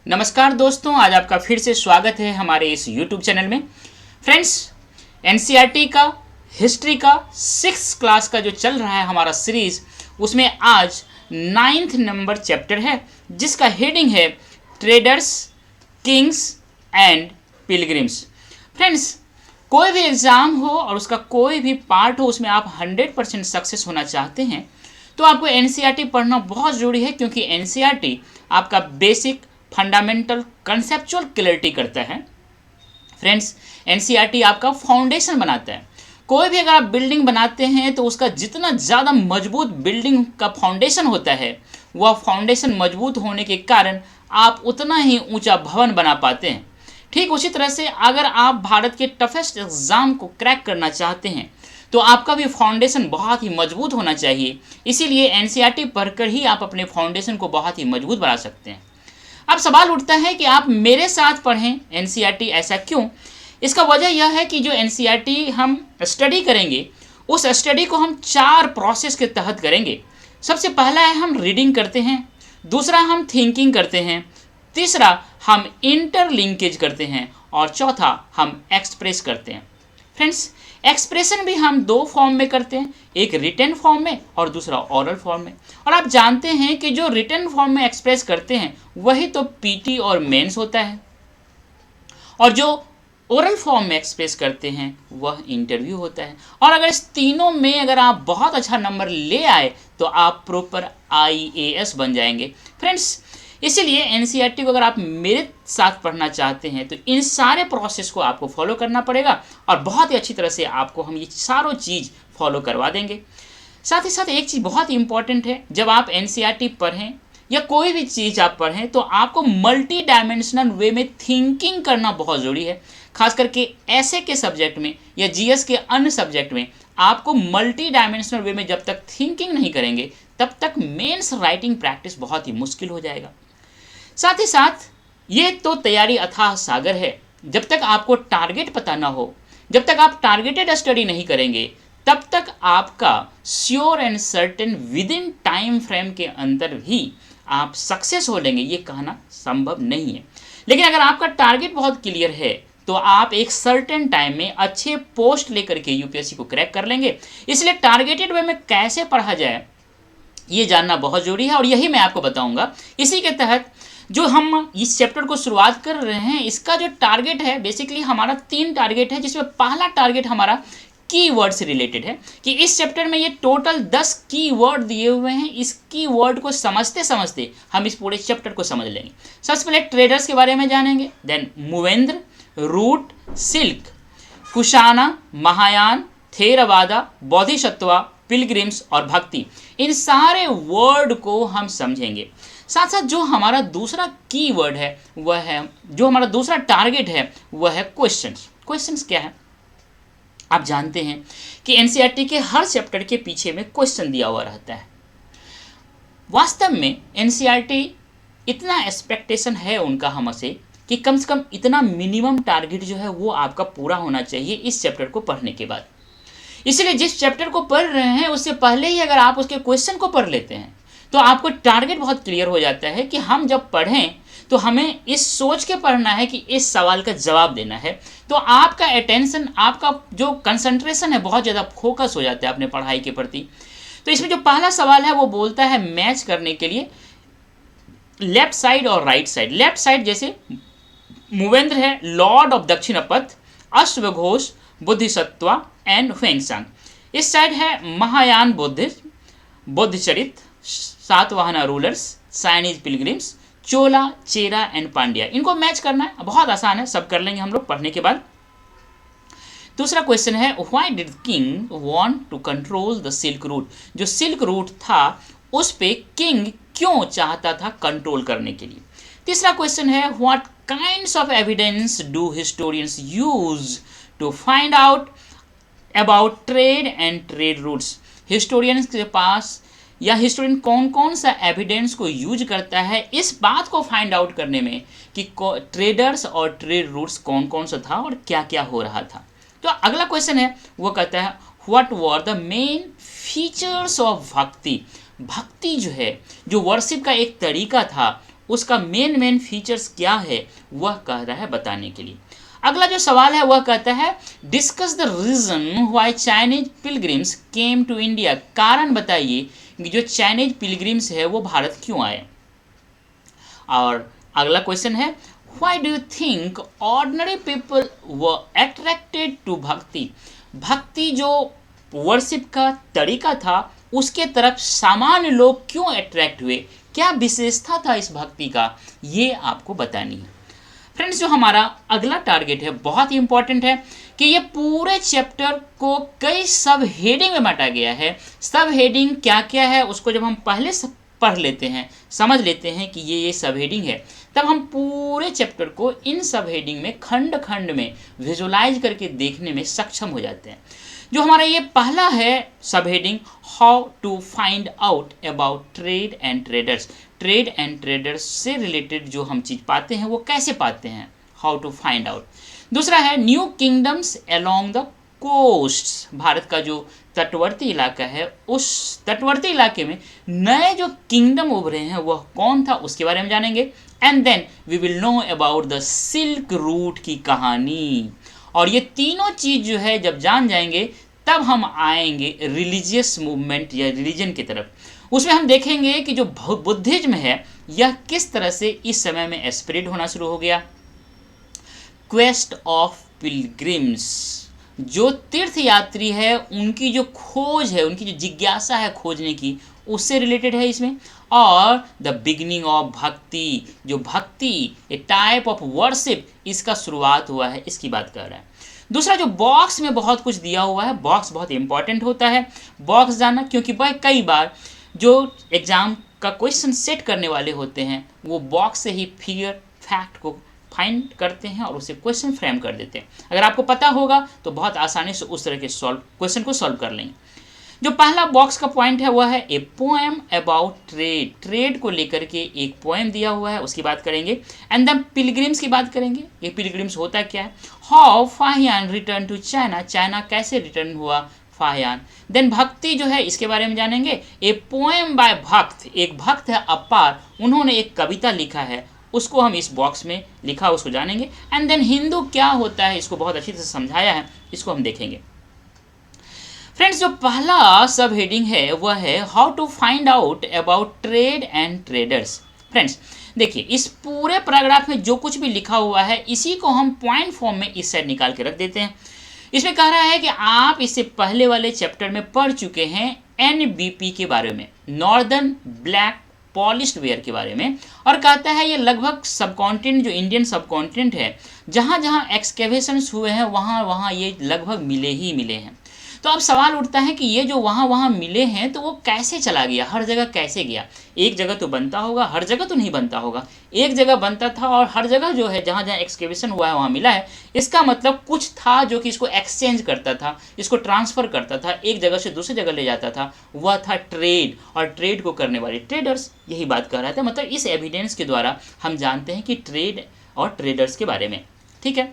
नमस्कार दोस्तों, आज आपका फिर से स्वागत है हमारे इस YouTube चैनल में। फ्रेंड्स, एनसीईआरटी का हिस्ट्री का 6th क्लास का जो चल रहा है हमारा सीरीज, उसमें आज 9th नंबर चैप्टर है जिसका हेडिंग है traders, Kings and pilgrims. Friends, कोई भी एग्ज़ाम हो और उसका कोई भी पार्ट हो, उसमें आप 100% सक्सेस होना चाहते हैं तो आपको एनसीईआरटी पढ़ना बहुत ज़रूरी है, क्योंकि एनसीईआरटी आपका बेसिक फंडामेंटल कंसेप्चुअल क्लैरिटी करता है। फ्रेंड्स, एनसीईआरटी आपका फाउंडेशन बनाता है। कोई भी अगर आप बिल्डिंग बनाते हैं तो उसका जितना ज़्यादा मजबूत बिल्डिंग का फाउंडेशन होता है, वह फाउंडेशन मजबूत होने के कारण आप उतना ही ऊंचा भवन बना पाते हैं। ठीक उसी तरह से अगर आप भारत के टफेस्ट एग्ज़ाम को क्रैक करना चाहते हैं तो आपका भी फाउंडेशन बहुत ही मजबूत होना चाहिए। इसीलिए एनसीईआरटी पढ़कर ही आप अपने फाउंडेशन को बहुत ही मजबूत बना सकते हैं। अब सवाल उठता है कि आप मेरे साथ पढ़ें एनसीईआरटी, ऐसा क्यों? इसका वजह यह है कि जो एनसीईआरटी हम स्टडी करेंगे, उस स्टडी को हम 4 प्रोसेस के तहत करेंगे। सबसे पहला है हम रीडिंग करते हैं, दूसरा हम थिंकिंग करते हैं, तीसरा हम इंटरलिंकेज करते हैं और चौथा हम एक्सप्रेस करते हैं। फ्रेंड्स, एक्सप्रेशन भी हम 2 फॉर्म में करते हैं, एक रिटन फॉर्म में और दूसरा ओरल फॉर्म में। और आप जानते हैं कि जो रिटन फॉर्म में एक्सप्रेस करते हैं वही तो पीटी और मेंस होता है, और जो ओरल फॉर्म में एक्सप्रेस करते हैं वह इंटरव्यू होता है। और अगर इस तीनों में अगर आप बहुत अच्छा नंबर ले आए तो आप प्रॉपर आईएएस बन जाएंगे। फ्रेंड्स, इसीलिए एनसीईआरटी को अगर आप मेरे साथ पढ़ना चाहते हैं तो इन सारे प्रोसेस को आपको फॉलो करना पड़ेगा, और बहुत ही अच्छी तरह से आपको हम ये सारों चीज़ फॉलो करवा देंगे। साथ ही साथ एक चीज़ बहुत ही इंपॉर्टेंट है, जब आप एनसीईआरटी पढ़ें या कोई भी चीज़ आप पढ़ें तो आपको मल्टी डायमेंशनल वे में थिंकिंग करना बहुत ज़रूरी है। खास करके ऐसे के सब्जेक्ट में या जीएस के अन्य सब्जेक्ट में आपको मल्टी डायमेंशनल वे में जब तक थिंकिंग नहीं करेंगे तब तक मेंस राइटिंग प्रैक्टिस बहुत ही मुश्किल हो जाएगा। साथ ही साथ ये तो तैयारी अथाह सागर है। जब तक आपको टारगेट पता ना हो, जब तक आप टारगेटेड स्टडी नहीं करेंगे, तब तक आपका sure and certain with in time frame के अंदर ही आप सक्सेस हो लेंगे, ये कहना संभव नहीं है। लेकिन अगर आपका टारगेट बहुत क्लियर है तो आप एक सर्टेन टाइम में अच्छे पोस्ट लेकर के यूपीएससी को क्रैक कर लेंगे। इसलिए टारगेटेड वे में कैसे पढ़ा जाए ये जानना बहुत ज़रूरी है, और यही मैं आपको बताऊंगा। इसी के तहत जो हम इस चैप्टर को शुरुआत कर रहे हैं, इसका जो टारगेट है, बेसिकली हमारा 3 टारगेट है, जिसमें पहला टारगेट हमारा कीवर्ड से रिलेटेड है कि इस चैप्टर में ये टोटल 10 कीवर्ड दिए हुए हैं। इस कीवर्ड को समझते समझते हम इस पूरे चैप्टर को समझ लेंगे। सबसे पहले ट्रेडर्स के बारे में जानेंगे, देन मूवेंद्र, route, silk, Kushana, Mahayana, Theravada, Bodhisattva, pilgrims और भक्ति, इन सारे वर्ड को हम समझेंगे। साथ साथ जो हमारा दूसरा कीवर्ड है वह है, जो हमारा दूसरा टारगेट है वह है क्वेश्चंस। क्वेश्चंस क्या है? आप जानते हैं कि एनसीईआरटी के हर चैप्टर के पीछे में क्वेश्चन दिया हुआ रहता है। वास्तव में एनसीईआरटी इतना एक्सपेक्टेशन है उनका हमसे कि कम से कम इतना मिनिमम टारगेट जो है वो आपका पूरा होना चाहिए इस चैप्टर को पढ़ने के बाद। इसलिए जिस चैप्टर को पढ़ रहे हैं उससे पहले ही अगर आप उसके क्वेश्चन को पढ़ लेते हैं तो आपको टारगेट बहुत क्लियर हो जाता है कि हम जब पढ़ें तो हमें इस सोच के पढ़ना है कि इस सवाल का जवाब देना है। तो आपका अटेंशन, आपका जो कंसंट्रेशन है, बहुत ज़्यादा फोकस हो जाता है अपने पढ़ाई के प्रति। तो इसमें जो पहला सवाल है वो बोलता है मैच करने के लिए लेफ्ट साइड और राइट साइड। लेफ्ट साइड जैसे मूवेंद्र है लॉर्ड ऑफ दक्षिणपथ, अश्वघोष, बोधिसत्वा एंड हुएंगसांग। इस साइड है Mahayana Buddhism, Buddhacharita, Satavahana rulers, Chinese pilgrims, Chola, Chera and Pandya. इनको मैच करना है, बहुत आसान है, सब कर लेंगे हम लोग पढ़ने के बाद। दूसरा क्वेश्चन है why did king want to control the silk route. जो सिल्क रूट था उस पे किंग क्यों चाहता था कंट्रोल करने के लिए। तीसरा क्वेश्चन है what kinds of evidence do historians use to find out about trade and trade routes. Historians के पास या हिस्टोरियन कौन कौन सा एविडेंस को यूज करता है इस बात को फाइंड आउट करने में कि ट्रेडर्स और ट्रेड रूट्स कौन कौन सा था और क्या क्या हो रहा था। तो अगला क्वेश्चन है वो कहता है what were the main features of भक्ति। भक्ति जो है, जो वर्शिप का एक तरीका था, उसका मेन फीचर्स क्या है वह कह रहा है बताने के लिए। अगला जो सवाल है वह कहता है discuss the reason why Chinese pilgrims came to India. कारण बताइए कि जो चाइनीज पिलग्रिम्स है वो भारत क्यों आए। और अगला क्वेश्चन है why do you think ordinary people were attracted to bhakti. भक्ति जो वर्शिप का तरीका था उसके तरफ सामान्य लोग क्यों अट्रैक्ट हुए, क्या विशेषता था इस भक्ति का, ये आपको बतानी है। फ्रेंड्स जो हमारा अगला टारगेट है बहुत ही इंपॉर्टेंट है कि ये पूरे चैप्टर को कई सब हेडिंग में बांटा गया है। सब हेडिंग क्या क्या है उसको जब हम पहले से पढ़ लेते हैं, समझ लेते हैं कि ये सब हेडिंग है, तब हम पूरे चैप्टर को इन सब हेडिंग में खंड खंड में विजुलाइज करके देखने में सक्षम हो जाते हैं। जो हमारा ये पहला है subheading how to find out about trade and traders. Trade and traders से रिलेटेड जो हम चीज़ पाते हैं वो कैसे पाते हैं, हाउ टू फाइंड आउट। दूसरा है new kingdoms along the coast. Bharat का जो तटवर्ती इलाका है उस तटवर्ती इलाके में नए जो किंगडम उभरे हैं वह कौन था उसके बारे में जानेंगे। And then we will know about the silk route की कहानी। और ये तीनों चीज़ जो है जब जान जाएंगे तब हम आएंगे रिलीजियस मूवमेंट या रिलीजन की तरफ। उसमें हम देखेंगे कि जो बुद्धिज्म है यह किस तरह से इस समय में स्प्रेड होना शुरू हो गया। क्वेस्ट ऑफ पिलग्रिम्स, जो तीर्थ यात्री है उनकी जो खोज है, उनकी जो जिज्ञासा है खोजने की, उससे रिलेटेड है इसमें। और द बिगिनिंग ऑफ भक्ति, जो भक्ति ए टाइप ऑफ वर्शिप इसका शुरुआत हुआ है, इसकी बात कर रहा है। दूसरा जो बॉक्स में बहुत कुछ दिया हुआ है, बॉक्स बहुत इंपॉर्टेंट होता है बॉक्स जानना, क्योंकि भाई कई बार जो एग्जाम का क्वेश्चन सेट करने वाले होते हैं वो बॉक्स से ही फिगर फैक्ट को फाइंड करते हैं और उसे क्वेश्चन फ्रेम कर देते हैं। अगर आपको पता होगा तो बहुत आसानी से उस तरह के क्वेश्चन को सॉल्व कर लेंगे। जो पहला बॉक्स का पॉइंट है वह है a poem about trade. Trade को लेकर के एक पोएम दिया हुआ है, उसकी बात करेंगे। एंड देन पिलग्रिम्स की बात करेंगे, ये पिलग्रिम्स होता क्या है। How Fahien return to China, China कैसे रिटर्न हुआ फाहियान। देन भक्ति जो है इसके बारे में जानेंगे। ए पोएम बाय भक्त, एक भक्त है अपार, उन्होंने एक कविता लिखा है, उसको हम इस बॉक्स में लिखा उसको जानेंगे। एंड देन हिंदू क्या होता है इसको बहुत अच्छी तरह से समझाया है, इसको हम देखेंगे। फ्रेंड्स जो पहला सब हेडिंग है वह है how to find out about trade and traders. Friends देखिए इस पूरे पैराग्राफ में जो कुछ भी लिखा हुआ है इसी को हम पॉइंट फॉर्म में इस साइड निकाल के रख देते हैं। इसमें कह रहा है कि आप इससे पहले वाले चैप्टर में पढ़ चुके हैं NBP के बारे में, नॉर्दर्न ब्लैक पॉलिश्ड वेयर के बारे में, और कहता है ये लगभग सबकॉन्टिनेंट जो इंडियन सबकॉन्टिनेंट है जहाँ जहाँ एक्सकेवेशंस हुए हैं वहाँ वहाँ ये लगभग मिले ही मिले हैं। तो अब सवाल उठता है कि ये जो वहाँ वहाँ मिले हैं तो वो कैसे चला गया, हर जगह कैसे गया। एक जगह तो बनता होगा, हर जगह तो नहीं बनता होगा। एक जगह बनता था और हर जगह जो है जहाँ जहाँ एक्सकेवेशन हुआ है वहाँ मिला है। इसका मतलब कुछ था जो कि इसको एक्सचेंज करता था, इसको ट्रांसफ़र करता था, एक जगह से दूसरी जगह ले जाता था, वह था ट्रेड। और ट्रेड को करने वाले ट्रेडर्स, यही बात कर रहा था। मतलब इस एविडेंस के द्वारा हम जानते हैं कि ट्रेड और ट्रेडर्स के बारे में, ठीक है।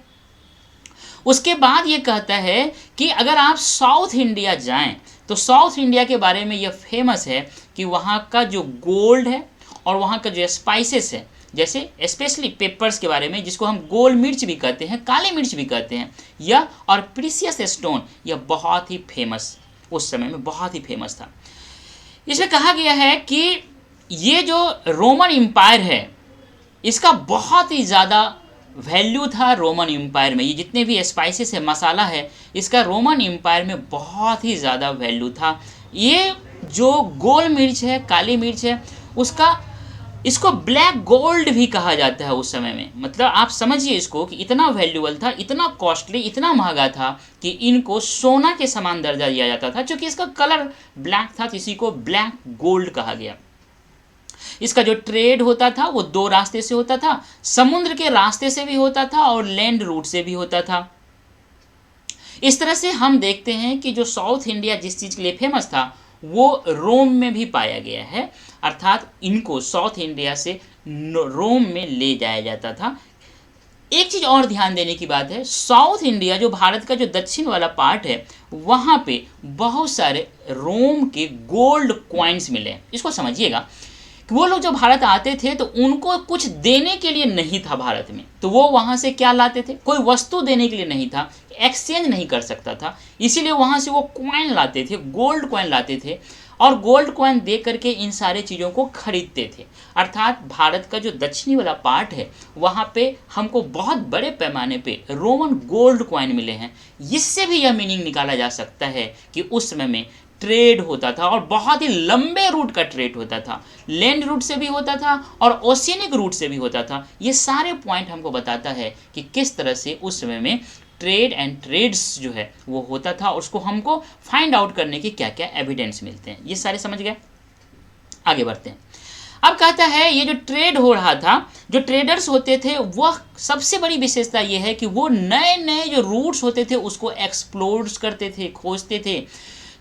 उसके बाद ये कहता है कि अगर आप साउथ इंडिया जाएं तो साउथ इंडिया के बारे में यह फेमस है कि वहाँ का जो गोल्ड है और वहाँ का जो स्पाइसेस है, जैसे स्पेशली पेपर्स के बारे में जिसको हम गोल मिर्च भी कहते हैं, काली मिर्च भी कहते हैं, यह और प्रीसियस स्टोन, यह बहुत ही फेमस उस समय में बहुत ही फेमस था। इसमें कहा गया है कि ये जो रोमन एम्पायर है इसका बहुत ही ज़्यादा वैल्यू था रोमन एम्पायर में। ये जितने भी स्पाइसेस है, मसाला है, इसका रोमन एम्पायर में बहुत ही ज़्यादा वैल्यू था। ये जो गोल मिर्च है, काली मिर्च है, उसका इसको ब्लैक गोल्ड भी कहा जाता है उस समय में। मतलब आप समझिए इसको कि इतना वैल्यूबल था, इतना कॉस्टली, इतना महंगा था कि इनको सोना के समान दर्जा दिया जाता था। क्योंकि इसका कलर ब्लैक था तो इसी को ब्लैक गोल्ड कहा गया। इसका जो ट्रेड होता था वो दो रास्ते से होता था, समुद्र के रास्ते से भी होता था और लैंड रूट से भी होता था। इस तरह से हम देखते हैं कि जो साउथ इंडिया जिस चीज़ के लिए फेमस था वो रोम में भी पाया गया है, अर्थात इनको साउथ इंडिया से रोम में ले जाया जाता था। एक चीज़ और ध्यान देने की बात है, साउथ इंडिया जो भारत का जो दक्षिण वाला पार्ट है वहाँ पे बहुत सारे रोम के गोल्ड कॉइन्स मिले हैं। इसको समझिएगा, कि वो लोग जब भारत आते थे तो उनको कुछ देने के लिए नहीं था भारत में, तो वो वहाँ से क्या लाते थे, कोई वस्तु देने के लिए नहीं था, एक्सचेंज नहीं कर सकता था, इसीलिए वहाँ से वो कॉइन लाते थे, गोल्ड कॉइन लाते थे और गोल्ड कॉइन दे करके इन सारे चीज़ों को खरीदते थे। अर्थात भारत का जो दक्षिणी वाला पार्ट है वहाँ पे हमको बहुत बड़े पैमाने पे रोमन गोल्ड कॉइन मिले हैं। इससे भी यह मीनिंग निकाला जा सकता है कि उस समय में ट्रेड होता था और बहुत ही लंबे रूट का ट्रेड होता था, लैंड रूट से भी होता था और ओशियनिक रूट से भी होता था। ये सारे पॉइंट हमको बताता है कि किस तरह से उस समय में ट्रेड एंड ट्रेड्स जो है वो होता था, उसको हमको फाइंड आउट करने के क्या क्या एविडेंस मिलते हैं। ये सारे समझ गए, आगे बढ़ते हैं। अब कहता है ये जो ट्रेड हो रहा था, जो ट्रेडर्स होते थे वह सबसे बड़ी विशेषता ये है कि वो नए नए जो रूट्स होते थे उसको एक्सप्लोर करते थे, खोजते थे।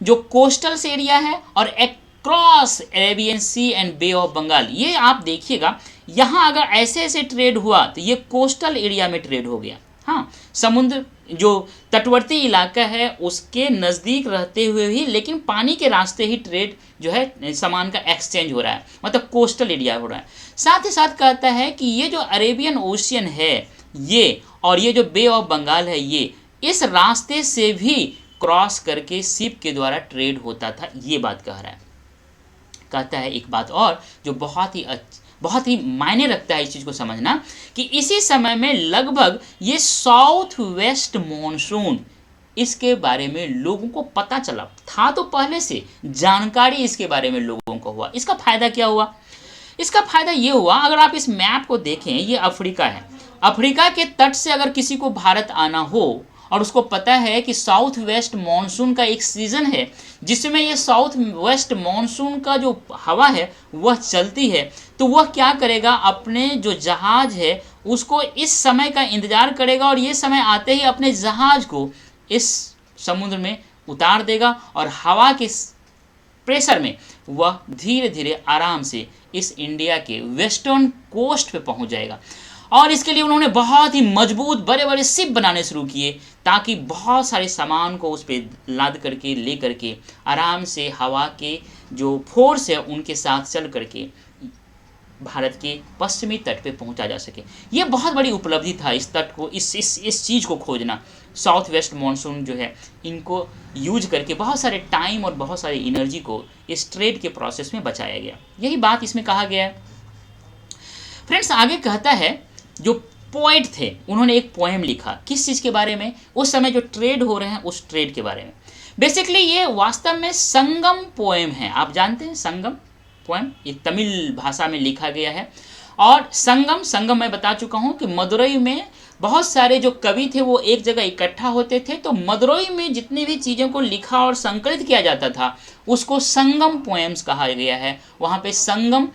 जो कोस्टल एरिया है और across Arabian sea and bay of Bengal, ये आप देखिएगा यहाँ अगर ऐसे ऐसे ट्रेड हुआ तो ये कोस्टल एरिया में ट्रेड हो गया। हाँ, समुद्र जो तटवर्ती इलाका है उसके नज़दीक रहते हुए भी लेकिन पानी के रास्ते ही ट्रेड जो है सामान का एक्सचेंज हो रहा है, मतलब कोस्टल एरिया हो रहा है। साथ ही साथ कहता है कि ये जो अरेबियन ओशियन है ये और ये जो बे ऑफ बंगाल है ये इस रास्ते से भी क्रॉस करके शिप के द्वारा ट्रेड होता था, ये बात कह रहा है। कहता है एक बात और जो बहुत ही मायने रखता है इस चीज़ को समझना, कि इसी समय में लगभग ये साउथ वेस्ट मॉनसून इसके बारे में लोगों को पता चला था, तो पहले से जानकारी इसके बारे में लोगों को हुआ। इसका फ़ायदा क्या हुआ? इसका फ़ायदा ये हुआ, अगर आप इस मैप को देखें, ये अफ्रीका है, अफ्रीका के तट से अगर किसी को भारत आना हो और उसको पता है कि साउथ वेस्ट मॉनसून का एक सीज़न है जिसमें ये साउथ वेस्ट मॉनसून का जो हवा है वह चलती है, तो वह क्या करेगा, अपने जो जहाज़ है उसको इस समय का इंतज़ार करेगा और ये समय आते ही अपने जहाज़ को इस समुद्र में उतार देगा और हवा के प्रेशर में वह धीरे धीरे आराम से इस इंडिया के वेस्टर्न कोस्ट पे पहुंच जाएगा। और इसके लिए उन्होंने बहुत ही मजबूत बड़े बड़े शिप बनाने शुरू किए ताकि बहुत सारे सामान को उस पर लाद करके ले करके आराम से हवा के जो फोर्स है उनके साथ चल करके भारत के पश्चिमी तट पे पहुंचा जा सके। ये बहुत बड़ी उपलब्धि था इस तट को, इस चीज़ को खोजना। साउथ वेस्ट मॉनसून जो है इनको यूज करके बहुत सारे टाइम और बहुत सारी एनर्जी को इस ट्रेड के प्रोसेस में बचाया गया। यही बात इसमें कहा गया है। फ्रेंड्स, आगे कहता है जो पोएट थे उन्होंने एक पोएम लिखा, किस चीज़ के बारे में, उस समय जो ट्रेड हो रहे हैं उस ट्रेड के बारे में। बेसिकली ये वास्तव में संगम पोएम है। आप जानते हैं संगम पोएम, ये तमिल भाषा में लिखा गया है। और संगम मैं बता चुका हूँ कि मदुरई में बहुत सारे जो कवि थे वो एक जगह इकट्ठा होते थे, तो मदुरई में जितनी भी चीज़ों को लिखा और संकलित किया जाता था उसको संगम पोएम्स कहा गया है। वहाँ पे संगम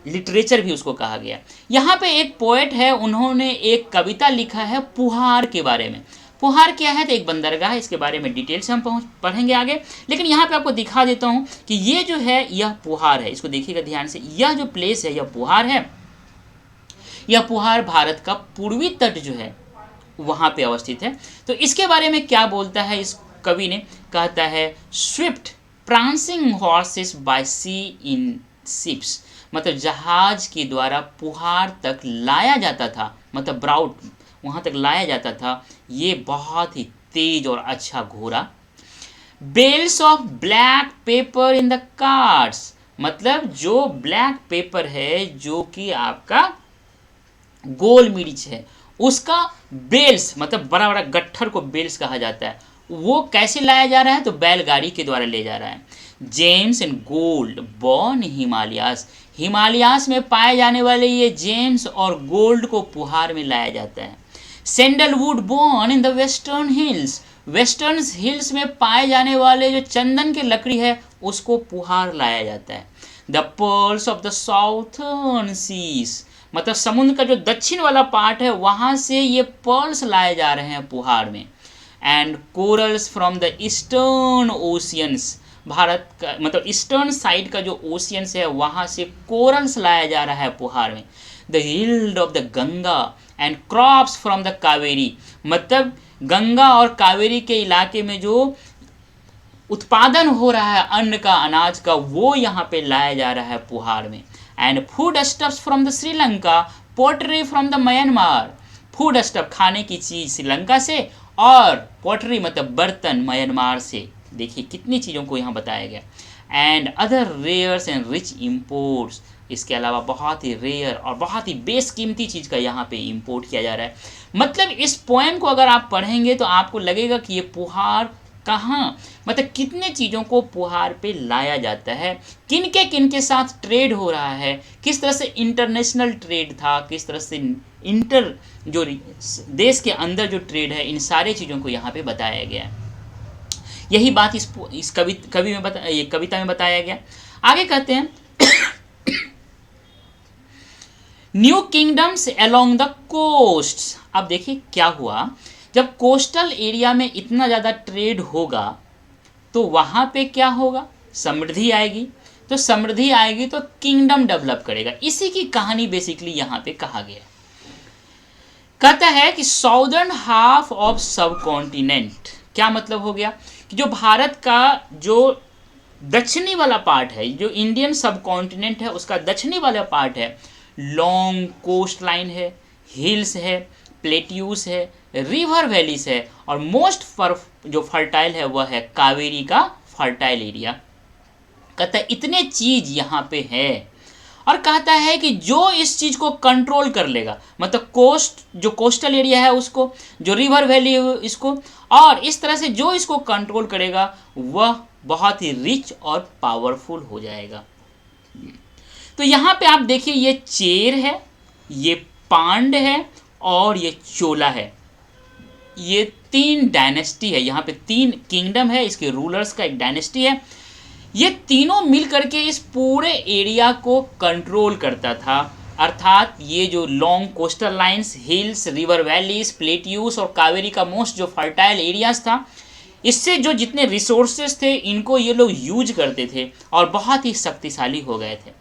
लिटरेचर भी उसको कहा गया। यहाँ पे एक पोएट है, उन्होंने एक कविता लिखा है पुहार के बारे में। पुहार क्या है, तो एक बंदरगाह है, इसके बारे में डिटेल से हम पढ़ेंगे आगे। लेकिन यहाँ पे आपको दिखा देता हूँ कि ये जो है यह पुहार है, इसको देखिएगा ध्यान से। यह जो प्लेस है यह पुहार है। यह पुहार भारत का पूर्वी तट जो है वहाँ पे अवस्थित है। तो इसके बारे में क्या बोलता है इस कवि ने, कहता है स्विफ्ट प्रांसिंग हॉर्सेस बाय सी इन शिप्स, मतलब जहाज के द्वारा पुहार तक लाया जाता था, मतलब ब्राउट वहाँ तक लाया जाता था ये बहुत ही तेज और अच्छा घोड़ा। Bales of black pepper in the cards, मतलब जो ब्लैक पेपर है जो कि आपका गोल मिर्च है उसका बेल्स, मतलब बड़ा बड़ा गट्ठर को बेल्स कहा जाता है, वो कैसे लाया जा रहा है, तो बैलगाड़ी के द्वारा ले जा रहा है। James and gold born Himalayas, Himalayas में पाए जाने वाले ये जेम्स और गोल्ड को पुहार में लाया जाता है। Sandalwood born in the western hills, western hills में पाए जाने वाले जो चंदन की लकड़ी है उसको पुहार लाया जाता है। The pearls of the southern seas, मतलब समुद्र का जो दक्षिण वाला पार्ट है वहाँ से ये पर्ल्स लाए जा रहे हैं पुहार में। And corals from the eastern oceans, Bharat का मतलब ईस्टर्न साइड का जो ओशियंस है वहाँ से कोरल्स लाया जा रहा है पुहार में। The yield of the Ganga and crops from the Kaveri, मतलब गंगा और कावेरी के इलाके में जो उत्पादन हो रहा है अन्न का, अनाज का, वो यहाँ पे लाया जा रहा है पुहार में। And food stuffs from the Sri Lanka, pottery from the Myanmar. Food stuff खाने की चीज श्रीलंका से और पोट्री मतलब बर्तन म्यांमार से। देखिए कितनी चीज़ों को यहाँ बताया गया। And other rares and rich imports, इसके अलावा बहुत ही रेयर और बहुत ही बेशकीमती चीज़ का यहाँ पे इंपोर्ट किया जा रहा है। मतलब इस पोएम को अगर आप पढ़ेंगे तो आपको लगेगा कि ये पुहार कहाँ, मतलब कितने चीज़ों को पुहार पे लाया जाता है, किन के साथ ट्रेड हो रहा है, किस तरह से इंटरनेशनल ट्रेड था, किस तरह से इंटर जो देश के अंदर जो ट्रेड है, इन सारे चीज़ों को यहाँ पे बताया गया है। यही बात इस कविता में बताया गया। आगे कहते हैं new kingdoms along the coast. अब देखिए क्या हुआ, जब कोस्टल एरिया में इतना ज़्यादा ट्रेड होगा तो वहाँ पे क्या होगा, समृद्धि आएगी। तो समृद्धि आएगी तो किंगडम डेवलप करेगा। इसी की कहानी बेसिकली यहाँ पे कहा गया। कहता है कि साउदर्न हाफ ऑफ सब कॉन्टिनेंट, क्या मतलब हो गया कि जो भारत का जो दक्षिणी वाला पार्ट है, जो इंडियन सब कॉन्टिनेंट है उसका दक्षिणी वाला पार्ट है, लॉन्ग कोस्ट लाइन है, हिल्स है, प्लेट्यूस है, रिवर वैलीज है, और मोस्ट जो फर्टाइल है वह है कावेरी का फर्टाइल एरिया। कहता है इतने चीज यहाँ पे है, और कहता है कि जो इस चीज को कंट्रोल कर लेगा, मतलब कोस्ट जो कोस्टल एरिया है उसको, जो रिवर वैली इसको, और इस तरह से जो इसको कंट्रोल करेगा वह बहुत ही रिच और पावरफुल हो जाएगा। तो यहाँ पे आप देखिए ये चेर है, ये पांड है और ये चोला है। ये तीन डायनेस्टी है, यहाँ पे तीन किंगडम है, इसके रूलर्स का एक डायनेस्टी है। ये तीनों मिल करके इस पूरे एरिया को कंट्रोल करता था। अर्थात ये जो long coastal lines, hills, river valleys, plateaus और कावेरी का मोस्ट जो फर्टाइल एरियाज था, इससे जो जितने रिसोर्सेज थे इनको ये लोग यूज करते थे और बहुत ही शक्तिशाली हो गए थे।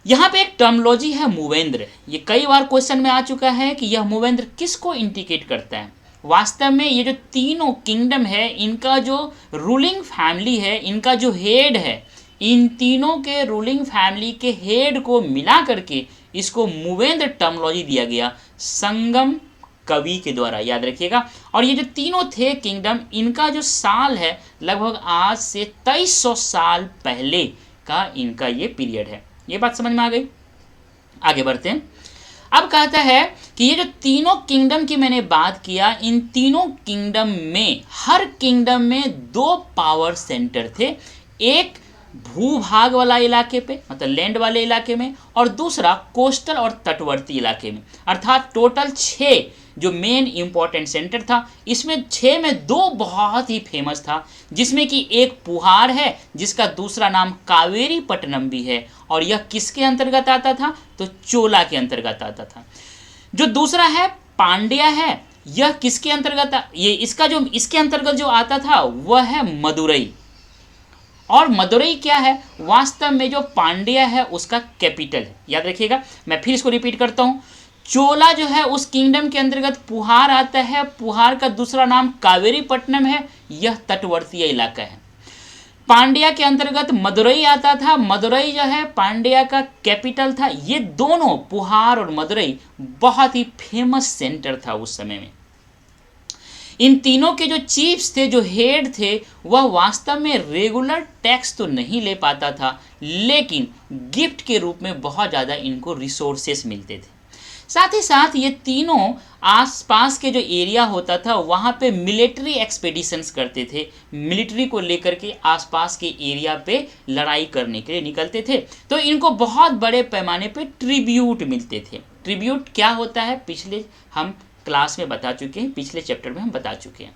यहाँ पे एक टर्मोलॉजी है मूवेंद्र। ये कई बार क्वेश्चन में आ चुका है कि यह मूवेंद्र किसको इंडिकेट करता है। वास्तव में ये जो तीनों किंगडम है, इनका जो रूलिंग फैमिली है, इनका जो हेड है, इन तीनों के रूलिंग फैमिली के हेड को मिला करके इसको मूवेंद्र टर्मोलॉजी दिया गया संगम कवि के द्वारा, याद रखिएगा। और ये जो तीनों थे किंगडम, इनका जो साल है लगभग आज से 2300 साल पहले का इनका ये पीरियड है। ये बात समझ में आ गई। आगे बढ़ते हैं। अब कहता है कि ये जो तीनों किंगडम की मैंने बात किया, इन तीनों किंगडम में हर किंगडम में दो पावर सेंटर थे। एक भूभाग वाला इलाके पे, मतलब लैंड वाले इलाके में, और दूसरा कोस्टल और तटवर्ती इलाके में। अर्थात टोटल 6 जो मेन इंपॉर्टेंट सेंटर था, इसमें 6 में 2 बहुत ही फेमस था, जिसमें कि एक पुहार है जिसका दूसरा नाम कावेरी पट्टनम भी है, और यह किसके अंतर्गत आता था, तो चोला के अंतर्गत आता था। जो दूसरा है पांड्या है, यह किसके अंतर्गत, ये इसका जो इसके अंतर्गत जो आता था वह है मदुरई। और मदुरई क्या है, वास्तव में जो पांड्या है उसका कैपिटल है, याद रखिएगा। मैं फिर इसको रिपीट करता हूँ। चोला जो है उस किंगडम के अंतर्गत पुहार आता है, पुहार का दूसरा नाम कावेरी पट्टनम है, यह तटवर्तीय इलाका है। पांड्या के अंतर्गत मदुरई आता था, मदुरई जो है पांड्या का कैपिटल था। ये दोनों पुहार और मदुरई बहुत ही फेमस सेंटर था उस समय में। इन तीनों के जो चीफ्स थे, जो हेड थे, वह वास्तव में रेगुलर टैक्स तो नहीं ले पाता था, लेकिन गिफ्ट के रूप में बहुत ज़्यादा इनको रिसोर्सेस मिलते थे। साथ ही साथ ये तीनों आसपास के जो एरिया होता था वहाँ पे मिलिट्री एक्सपेडिशंस करते थे, मिलिट्री को लेकर के आसपास के एरिया पे लड़ाई करने के लिए निकलते थे। तो इनको बहुत बड़े पैमाने पे ट्रिब्यूट मिलते थे। ट्रिब्यूट क्या होता है पिछले हम क्लास में बता चुके हैं, पिछले चैप्टर में हम बता चुके हैं,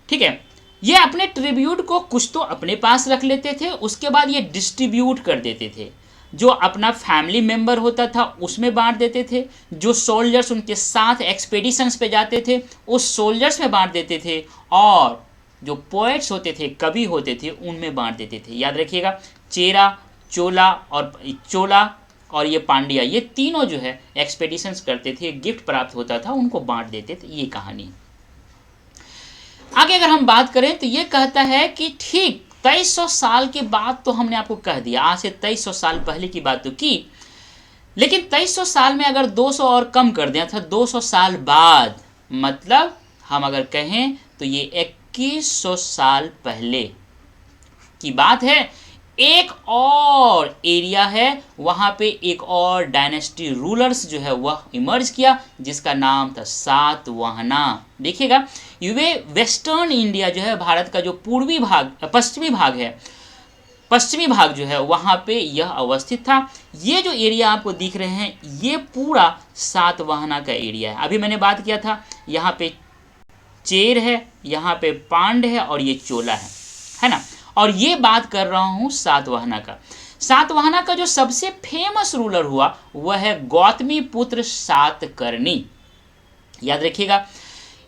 ठीक है। ये अपने ट्रिब्यूट को कुछ तो अपने पास रख लेते थे, उसके बाद ये डिस्ट्रीब्यूट कर देते थे। जो अपना फैमिली मेंबर होता था उसमें बांट देते थे, जो सोल्जर्स उनके साथ एक्सपेडिशंस पे जाते थे उस सोल्जर्स में बांट देते थे, और जो पोएट्स होते थे, कवि होते थे, उनमें बांट देते थे। याद रखिएगा, चेरा, चोला और ये पांड्या, ये तीनों जो है एक्सपेडिशंस करते थे, गिफ्ट प्राप्त होता था, उनको बांट देते थे। ये कहानी। आगे अगर हम बात करें तो ये कहता है कि ठीक 2300 साल के बाद तो हमने आपको कह दिया, आज से 2300 साल पहले की बात तो की, लेकिन 2300 साल में अगर 200 और कम कर दें, अर्थात 200 साल बाद, मतलब हम अगर कहें तो ये 2100 साल पहले की बात है। एक और एरिया है, वहां पे एक और डायनेस्टी रूलर्स जो है वह इमर्ज किया, जिसका नाम था सातवाहना। देखिएगा, ये वेस्टर्न इंडिया जो है, भारत का जो पूर्वी भाग, पश्चिमी भाग है, पश्चिमी भाग जो है वहाँ पे यह अवस्थित था। ये जो एरिया आपको दिख रहे हैं ये पूरा सातवाहना का एरिया है। अभी मैंने बात किया था यहाँ पे चेर है, यहाँ पे पांड है और ये चोला है ना। और ये बात कर रहा हूँ सातवाहना का। सातवाहना का जो सबसे फेमस रूलर हुआ वह है गौतमी पुत्र सातकर्णी। याद रखिएगा,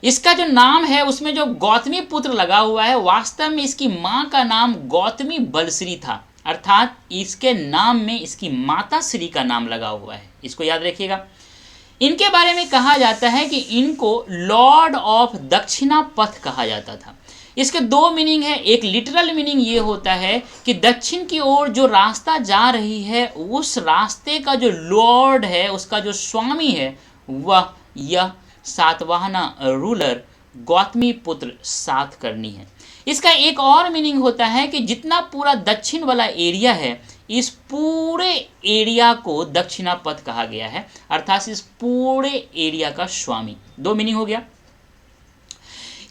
इसका जो नाम है उसमें जो गौतमी पुत्र लगा हुआ है, वास्तव में इसकी माँ का नाम गौतमी बलश्री था, अर्थात इसके नाम में इसकी माता श्री का नाम लगा हुआ है। इसको याद रखिएगा। इनके बारे में कहा जाता है कि इनको लॉर्ड ऑफ दक्षिणापथ कहा जाता था। इसके दो मीनिंग है। एक लिटरल मीनिंग ये होता है कि दक्षिण की ओर जो रास्ता जा रही है उस रास्ते का जो लॉर्ड है, उसका जो स्वामी है, वह यह सातवाहना रूलर गौतमी पुत्र सातकर्णी है। इसका एक और मीनिंग होता है कि जितना पूरा दक्षिण वाला एरिया है, इस पूरे एरिया को दक्षिणापथ कहा गया है, अर्थात इस पूरे एरिया का स्वामी। दो मीनिंग हो गया।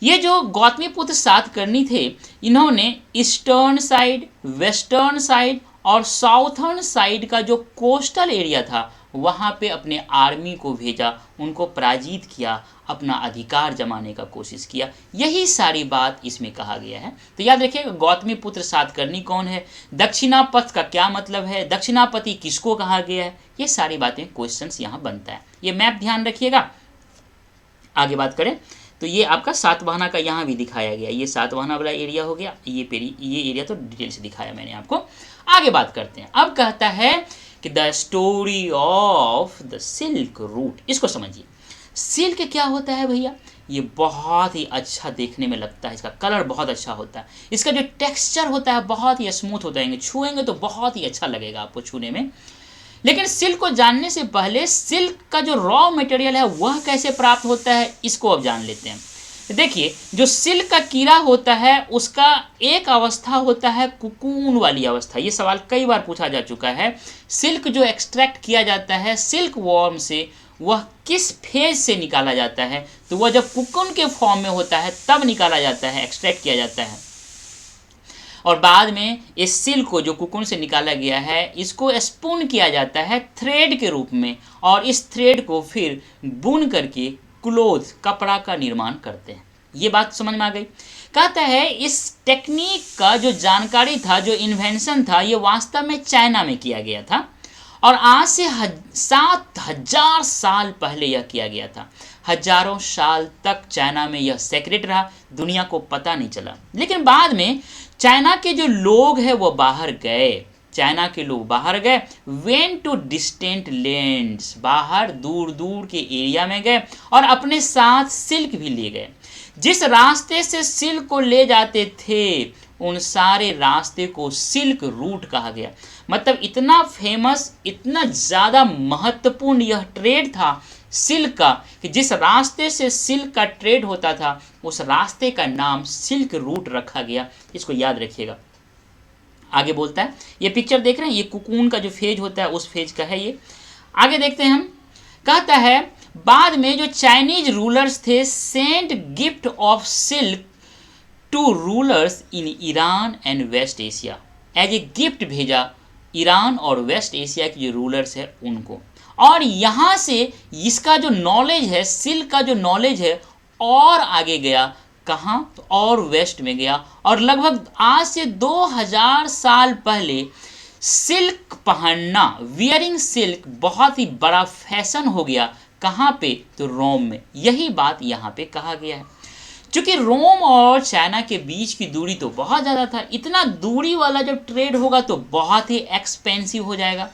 ये जो गौतमी पुत्र सातकर्णी थे, इन्होंने ईस्टर्न साइड, वेस्टर्न साइड और साउथर्न साइड का जो कोस्टल एरिया था वहाँ पे अपने आर्मी को भेजा, उनको पराजित किया, अपना अधिकार जमाने का कोशिश किया। यही सारी बात इसमें कहा गया है। तो याद रखिएगा, गौतमी पुत्र सातकर्णी कौन है, दक्षिणापथ का क्या मतलब है, दक्षिणापति किसको कहा गया है, ये सारी बातें क्वेश्चंस यहाँ बनता है। ये मैप ध्यान रखिएगा। आगे बात करें तो ये आपका सातवाहना का यहाँ भी दिखाया गया, ये सातवाहना वाला एरिया हो गया। ये एरिया तो डिटेल से दिखाया मैंने आपको। आगे बात करते हैं। अब कहता है कि the story of the silk root. इसको समझिए, सिल्क क्या होता है भैया? ये बहुत ही अच्छा देखने में लगता है, इसका कलर बहुत अच्छा होता है, इसका जो टेक्सचर होता है बहुत ही स्मूथ होता है, छुएंगे तो बहुत ही अच्छा लगेगा आपको छूने में। लेकिन सिल्क को जानने से पहले सिल्क का जो रॉ मटेरियल है वह कैसे प्राप्त होता है, इसको अब जान लेते हैं। देखिए, जो सिल्क का कीड़ा होता है उसका एक अवस्था होता है कुकून वाली अवस्था। ये सवाल कई बार पूछा जा चुका है। सिल्क जो एक्सट्रैक्ट किया जाता है सिल्क वॉर्म से, वह किस फेज से निकाला जाता है? तो वह जब कुकून के फॉर्म में होता है तब निकाला जाता है, एक्सट्रैक्ट किया जाता है। और बाद में इस सिल्क को जो कुकून से निकाला गया है इसको स्पून किया जाता है थ्रेड के रूप में, और इस थ्रेड को फिर बुन करके क्लोथ, कपड़ा का निर्माण करते हैं। ये बात समझ में आ गई। कहता है इस टेक्निक का जो जानकारी था, जो इन्वेंशन था, ये वास्तव में चाइना में किया गया था और आज से 7000 साल पहले यह किया गया था। हजारों साल तक चाइना में यह सेक्रेट रहा, दुनिया को पता नहीं चला। लेकिन बाद में चाइना के जो लोग हैं वो बाहर गए, चाइना के लोग बाहर गए, वेंट टू डिस्टेंट लैंड्स, बाहर दूर दूर के एरिया में गए और अपने साथ सिल्क भी ले गए। जिस रास्ते से सिल्क को ले जाते थे उन सारे रास्ते को सिल्क रूट कहा गया। मतलब इतना फेमस, इतना ज़्यादा महत्वपूर्ण यह ट्रेड था सिल्क का कि जिस रास्ते से सिल्क का ट्रेड होता था उस रास्ते का नाम सिल्क रूट रखा गया। इसको याद रखिएगा। आगे बोलता है, ये पिक्चर देख रहे हैं, ये कुकून का जो फेज होता है उस फेज का है ये। आगे देखते हैं हम। कहता है बाद में जो चाइनीज रूलर्स थे sent gift of silk to rulers in Iran and west Asia. As a gift भेजा ईरान और वेस्ट एशिया के जो रूलर्स है उनको। और यहाँ से इसका जो नॉलेज है, सिल्क का जो नॉलेज है, और आगे गया कहाँ? तो और वेस्ट में गया। और लगभग आज से 2000 साल पहले सिल्क पहनना, वियरिंग सिल्क बहुत ही बड़ा फैशन हो गया। कहाँ पे? तो रोम में। यही बात यहाँ पे कहा गया है। चूँकि रोम और चाइना के बीच की दूरी तो बहुत ज़्यादा था, इतना दूरी वाला जब ट्रेड होगा तो बहुत ही एक्सपेंसिव हो जाएगा।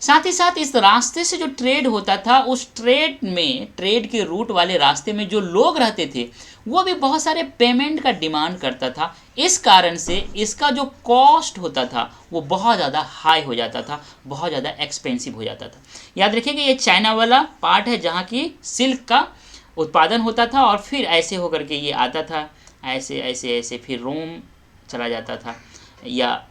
साथ ही साथ इस रास्ते से जो ट्रेड होता था उस ट्रेड में, ट्रेड के रूट वाले रास्ते में जो लोग रहते थे वो भी बहुत सारे पेमेंट का डिमांड करता था। इस कारण से इसका जो कॉस्ट होता था वो बहुत ज़्यादा हाई हो जाता था, बहुत ज़्यादा एक्सपेंसिव हो जाता था। याद रखिए कि ये चाइना वाला पार्ट है जहाँ की सिल्क का उत्पादन होता था और फिर ऐसे होकर के ये आता था, ऐसे ऐसे ऐसे फिर रोम चला जाता था, या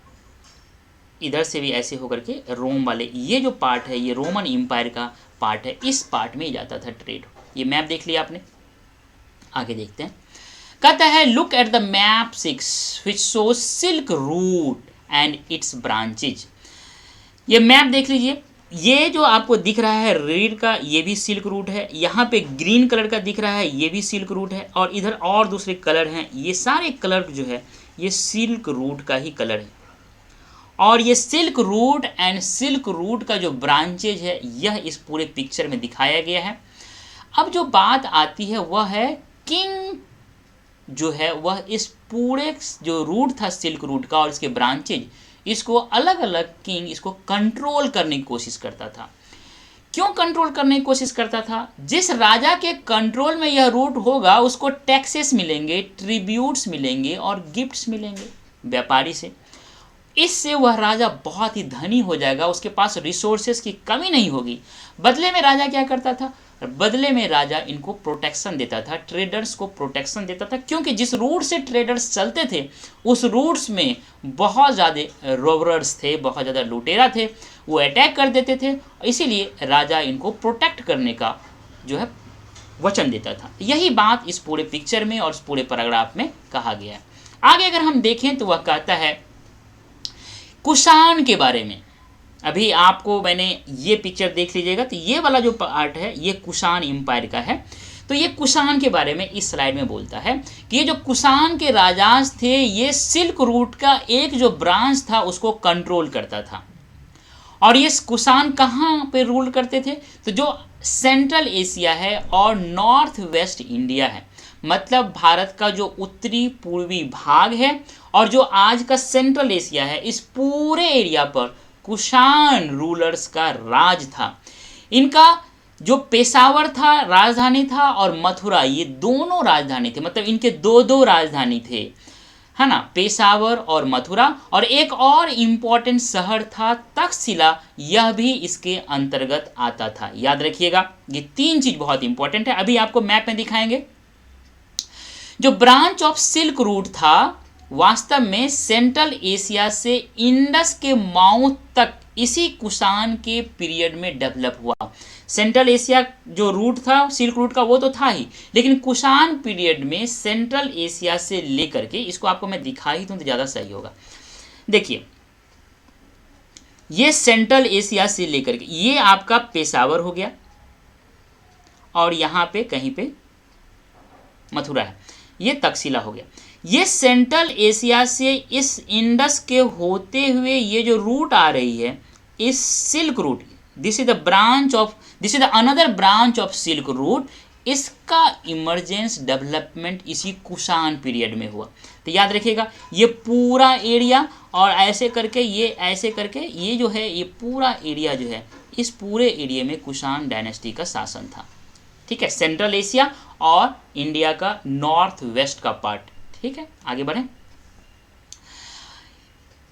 इधर से भी ऐसे होकर के रोम वाले ये जो पार्ट है ये रोमन एम्पायर का पार्ट है, इस पार्ट में जाता था ट्रेड। ये मैप देख लिया आपने, आगे देखते हैं। कहता है look at the map 6 which shows silk route and it's branches. ये मैप देख लीजिए, ये जो आपको दिख रहा है रेड का ये भी सिल्क रूट है, यहाँ पे ग्रीन कलर का दिख रहा है ये भी सिल्क रूट है, और इधर और दूसरे कलर हैं, ये सारे कलर जो है ये सिल्क रूट का ही कलर है। और ये silk route and silk route का जो ब्रांचेज है यह इस पूरे पिक्चर में दिखाया गया है। अब जो बात आती है वह है किंग जो है वह इस पूरे जो रूट था सिल्क रूट का और इसके ब्रांचेज, इसको अलग अलग किंग इसको कंट्रोल करने की कोशिश करता था। क्यों कंट्रोल करने की कोशिश करता था? जिस राजा के कंट्रोल में यह रूट होगा उसको टैक्सेस मिलेंगे, ट्रिब्यूट्स मिलेंगे और गिफ्ट्स मिलेंगे व्यापारी से। इससे वह राजा बहुत ही धनी हो जाएगा, उसके पास रिसोर्सेस की कमी नहीं होगी। बदले में राजा क्या करता था? बदले में राजा इनको प्रोटेक्शन देता था, ट्रेडर्स को प्रोटेक्शन देता था, क्योंकि जिस रूट से ट्रेडर्स चलते थे उस रूट्स में बहुत ज़्यादा रोबरर्स थे, बहुत ज़्यादा लुटेरा थे, वो अटैक कर देते थे, इसीलिए राजा इनको प्रोटेक्ट करने का जो है वचन देता था। यही बात इस पूरे पिक्चर में और इस पूरे पैराग्राफ में कहा गया है। आगे अगर हम देखें तो वह कहता है कुषाण के बारे में। अभी आपको मैंने ये पिक्चर देख लीजिएगा तो ये वाला जो पार्ट है ये कुषाण एम्पायर का है। तो ये कुषाण के बारे में इस स्लाइड में बोलता है कि ये जो कुषाण के राजाज थे ये सिल्क रूट का एक जो ब्रांच था उसको कंट्रोल करता था। और ये कुषाण कहाँ पे रूल करते थे? तो जो सेंट्रल एशिया है और नॉर्थ वेस्ट इंडिया है, मतलब भारत का जो उत्तरी पूर्वी भाग है और जो आज का सेंट्रल एशिया है, इस पूरे एरिया पर कुषाण रूलर्स का राज था। इनका जो पेशावर था राजधानी था और मथुरा ये दोनों राजधानी थे, मतलब इनके दो दो राजधानी थे, है ना, पेशावर और मथुरा। और एक और इम्पॉर्टेंट शहर था तक्षशिला, यह भी इसके अंतर्गत आता था। याद रखिएगा ये तीन चीज बहुत इंपॉर्टेंट है, अभी आपको मैप में दिखाएंगे। जो ब्रांच ऑफ सिल्क रूट था वास्तव में सेंट्रल एशिया से इंडस के माउथ तक इसी कुषाण के पीरियड में डेवलप हुआ। सेंट्रल एशिया जो रूट था सिल्क रूट का वो तो था ही, लेकिन कुषाण पीरियड में सेंट्रल एशिया से लेकर के, इसको आपको मैं दिखा ही दूं तो ज़्यादा सही होगा। देखिए ये सेंट्रल एशिया से लेकर के ये आपका पेशावर हो गया और यहाँ पे कहीं पे मथुरा है, ये तक्षशिला हो गया। ये सेंट्रल एशिया से इस इंडस के होते हुए ये जो रूट आ रही है इस silk route, this is the another branch of silk route, इसका इमरजेंस डेवलपमेंट इसी कुषाण पीरियड में हुआ। तो याद रखिएगा ये पूरा एरिया और ऐसे करके ये जो है ये पूरा एरिया जो है इस पूरे एरिया में कुषाण डायनेस्टी का शासन था। ठीक है, सेंट्रल एशिया और इंडिया का नॉर्थ वेस्ट का पार्ट। ठीक है, आगे बढ़ें।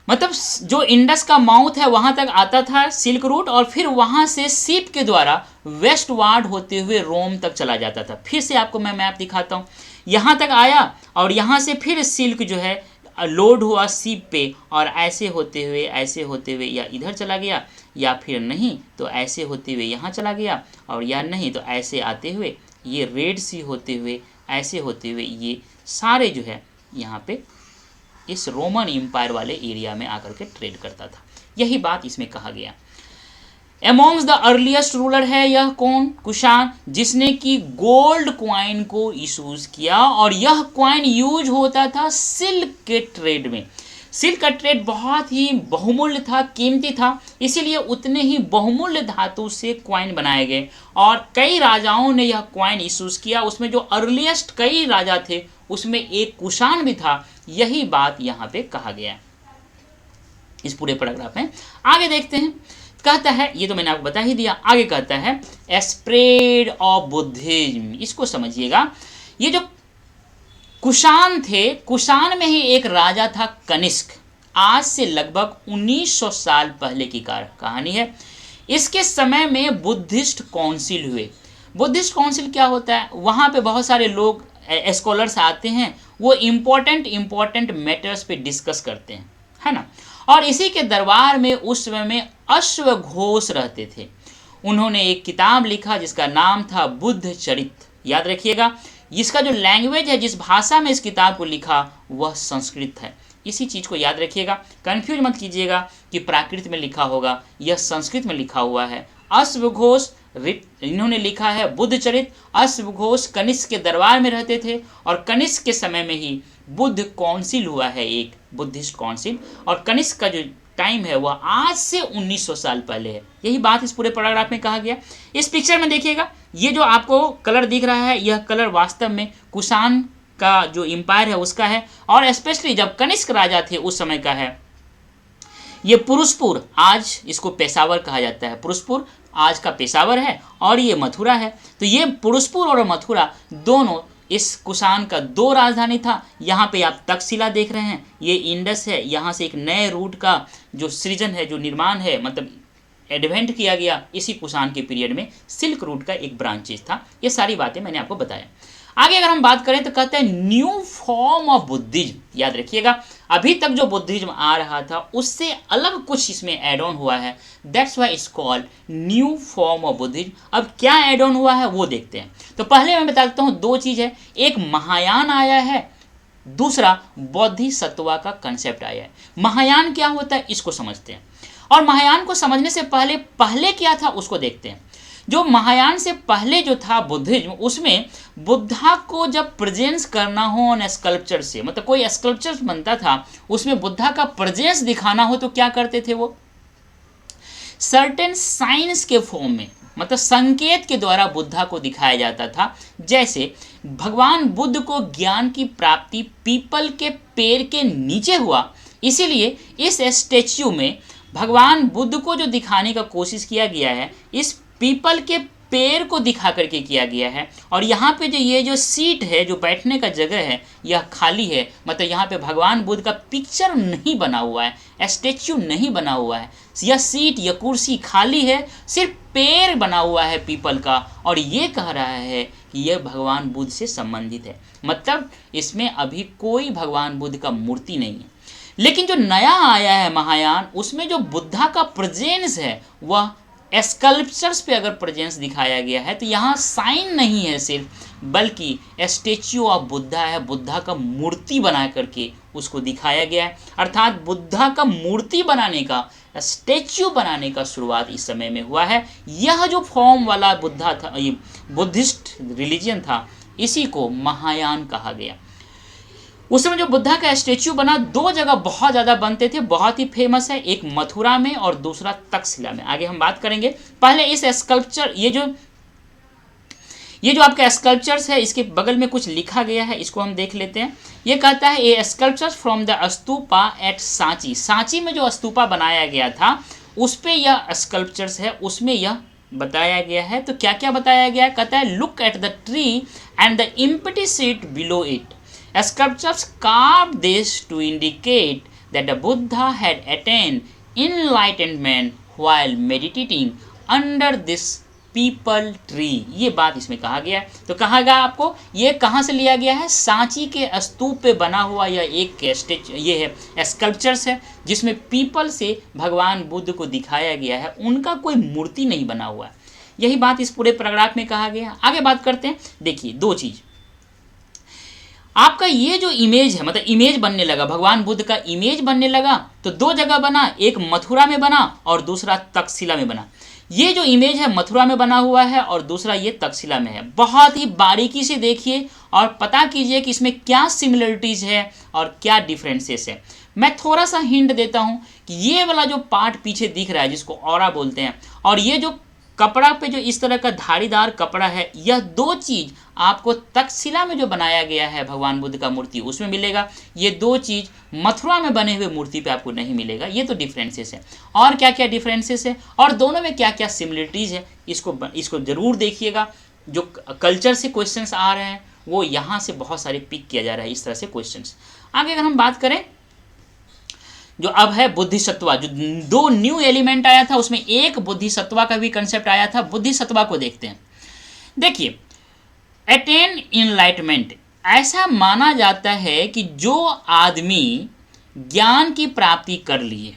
मतलब जो इंडस का माउथ है वहां तक आता था सिल्क रूट और फिर वहां से शिप के द्वारा वेस्ट वार्ड होते हुए रोम तक चला जाता था। फिर से आपको मैं मैप दिखाता हूं, यहां तक आया और यहां से फिर सिल्क जो है लोड हुआ शिप पे और ऐसे होते हुए या इधर चला गया या फिर नहीं तो ऐसे होते हुए यहाँ चला गया और या नहीं तो ऐसे आते हुए ये रेड सी होते हुए ऐसे होते हुए ये सारे जो है यहाँ पे इस रोमन एम्पायर वाले एरिया में आकर के ट्रेड करता था। यही बात इसमें कहा गया। एमोंग्स द अर्लीस्ट रूलर है यह कौन? कुषाण, जिसने कि गोल्ड क्वाइन को इशूज किया और यह क्वाइन यूज होता था सिल्क के ट्रेड में। सिल्क का ट्रेड बहुत ही बहुमूल्य था, कीमती था, इसीलिए उतने ही बहुमूल्य धातु से क्वाइन बनाए गए और कई राजाओं ने यह क्वाइन इशूज किया। उसमें जो अर्लीस्ट कई राजा थे उसमें एक कुषाण भी था। यही बात यहाँ पे कहा गया है इस पूरे पैराग्राफ में। आगे देखते हैं, कहता है, ये तो मैंने आपको बता ही दिया, आगे कहता है स्प्रेड ऑफ बुद्धिज्म। इसको समझिएगा, ये जो कुषाण थे, कुषाण में ही एक राजा था कनिष्क। आज से लगभग 1900 साल पहले की कहानी है। इसके समय में बुद्धिस्ट काउंसिल हुए। बुद्धिस्ट काउंसिल क्या होता है? वहाँ पे बहुत सारे लोग स्कॉलर्स आते हैं, वो इम्पोर्टेंट मैटर्स पे डिस्कस करते हैं, है ना। और इसी के दरबार में उस समय में अश्वघोष रहते थे। उन्होंने एक किताब लिखा जिसका नाम था बुद्ध चरित। याद रखिएगा, इसका जो लैंग्वेज है, जिस भाषा में इस किताब को लिखा, वह संस्कृत है। इसी चीज़ को याद रखिएगा, कंफ्यूज मत कीजिएगा कि प्राकृत में लिखा होगा, यह संस्कृत में लिखा हुआ है। अश्वघोष इन्होंने लिखा है बुद्ध चरित। अश्वघोष कनिष्क के दरबार में रहते थे और कनिष्क के समय में ही बुद्ध काउंसिल हुआ है, एक बुद्धिस्ट काउंसिल। और कनिष्क का जो टाइम है वह आज से 1900 साल पहले है। यही बात इस पूरे पैराग्राफ में कहा गया। इस पिक्चर में देखिएगा, ये जो आपको कलर दिख रहा है, यह कलर वास्तव में कुषाण का जो एम्पायर है उसका है, और स्पेशली जब कनिष्क राजा थे उस समय का है। ये पुरुषपुर, आज इसको पेशावर कहा जाता है, पुरुषपुर आज का पेशावर है, और ये मथुरा है। तो ये पुरुषपुर और मथुरा दोनों इस कुषाण का दो राजधानी था। यहाँ पे आप तक्षशिला देख रहे हैं, ये इंडस है। यहाँ से एक नए रूट का जो सृजन है, जो निर्माण है, मतलब एडवेंट किया गया इसी कुषाण के पीरियड में। सिल्क रूट का एक ब्रांचेस था। ये सारी बातें मैंने आपको बताया। आगे अगर हम बात करें तो कहते हैं न्यू फॉर्म ऑफ बुद्धिज्म। याद रखिएगा, अभी तक जो बुद्धिज्म आ रहा था उससे अलग कुछ इसमें एड ऑन हुआ है। That's why it's called new form of Buddhism. अब क्या एड ऑन हुआ है वो देखते हैं। तो पहले मैं बता देता हूँ, दो चीज़ है, एक महायान आया है, दूसरा बोधिसत्वा का कंसेप्ट आया है। महायान क्या होता है इसको समझते हैं, और महायान को समझने से पहले क्या था उसको देखते हैं। जो महायान से पहले जो था बुद्धिज्म, उसमें बुद्धा को जब प्रेजेंस करना हो ऑन स्कल्पचर से, मतलब कोई स्कल्पचर बनता था उसमें बुद्धा का प्रेजेंस दिखाना हो तो क्या करते थे, वो सर्टेन साइंस के फॉर्म में, मतलब संकेत के द्वारा बुद्धा को दिखाया जाता था। जैसे भगवान बुद्ध को ज्ञान की प्राप्ति पीपल के पेड़ के नीचे हुआ, इसीलिए इस स्टैच्यू में भगवान बुद्ध को जो दिखाने का कोशिश किया गया है, इस पीपल के पेड़ को दिखा करके किया गया है। और यहाँ पे जो ये जो सीट है, जो बैठने का जगह है, यह खाली है, मतलब यहाँ पे भगवान बुद्ध का पिक्चर नहीं बना हुआ है, स्टैच्यू नहीं बना हुआ है। यह सीट या कुर्सी खाली है, सिर्फ पेड़ बना हुआ है पीपल का, और ये कह रहा है कि यह भगवान बुद्ध से संबंधित है। मतलब इसमें अभी कोई भगवान बुद्ध का मूर्ति नहीं है। लेकिन जो नया आया है महायान, उसमें जो बुद्धा का प्रेजेंस है वह स्कल्पचर्स पे अगर प्रेजेंस दिखाया गया है, तो यहाँ साइन नहीं है सिर्फ, बल्कि स्टेच्यू ऑफ बुद्धा है, बुद्धा का मूर्ति बना करके उसको दिखाया गया है। अर्थात बुद्धा का मूर्ति बनाने का, स्टेच्यू बनाने का शुरुआत इस समय में हुआ है। यह जो फॉर्म वाला बुद्धा था, ये बुद्धिस्ट रिलीजन था, इसी को महायान कहा गया। उस समय जो बुद्धा का स्टेच्यू बना, दो जगह बहुत ज़्यादा बनते थे, बहुत ही फेमस है, एक मथुरा में और दूसरा तक्षशिला में। आगे हम बात करेंगे। पहले इस स्कल्पचर, ये जो आपका स्कल्पचर्स है, इसके बगल में कुछ लिखा गया है, इसको हम देख लेते हैं। ये कहता है a sculptures from the stupa at Sanchi. Sanchi में जो स्तूपा बनाया गया था उस पे यह स्कल्पचर्स है, उसमें यह बताया गया है। तो क्या क्या बताया गया है? कहता है look at the tree and the empty seat below it. Sculptures carved this to indicate that the Buddha had attained enlightenment while meditating under this people tree. ये बात इसमें कहा गया है। तो कहा गया आपको, ये कहाँ से लिया गया है? सांची के स्तूप पे बना हुआ यह एक स्टेच, ये है स्कल्पचर्स है, जिसमें पीपल से भगवान बुद्ध को दिखाया गया है, उनका कोई मूर्ति नहीं बना हुआ है। यही बात इस पूरे पैराग्राफ में कहा गया है। आगे बात करते हैं। देखिए, दो चीज़, आपका ये जो इमेज है, मतलब इमेज बनने लगा, भगवान बुद्ध का इमेज बनने लगा, तो दो जगह बना, एक मथुरा में बना और दूसरा तक्षशिला में बना। ये जो इमेज है मथुरा में बना हुआ है और दूसरा ये तक्षशिला में है। बहुत ही बारीकी से देखिए और पता कीजिए कि इसमें क्या सिमिलरिटीज़ है और क्या डिफरेंसेस है। मैं थोड़ा सा हिंट देता हूँ कि ये वाला जो पार्ट पीछे दिख रहा है, जिसको ऑरा बोलते हैं, और ये जो कपड़ा पे जो इस तरह का धारीदार कपड़ा है, यह दो चीज़ आपको तक्षशिला में जो बनाया गया है भगवान बुद्ध का मूर्ति, उसमें मिलेगा। ये दो चीज़ मथुरा में बने हुए मूर्ति पे आपको नहीं मिलेगा। ये तो डिफरेंसेस है। और क्या क्या डिफरेंसेस है और दोनों में क्या क्या सिमिलरिटीज़ है, इसको ज़रूर देखिएगा। जो कल्चर से क्वेश्चंस आ रहे हैं वो यहाँ से बहुत सारे पिक किया जा रहा है इस तरह से क्वेश्चंस। आगे अगर हम बात करें जो अब है बुद्धिसत्वा, जो 2 न्यू एलिमेंट आया था उसमें एक बुद्धिसत्वा का भी कंसेप्ट आया था। बुद्धिसत्वा को देखते हैं। देखिए, अटेन इनलाइटमेंट, ऐसा माना जाता है कि जो आदमी ज्ञान की प्राप्ति कर लिए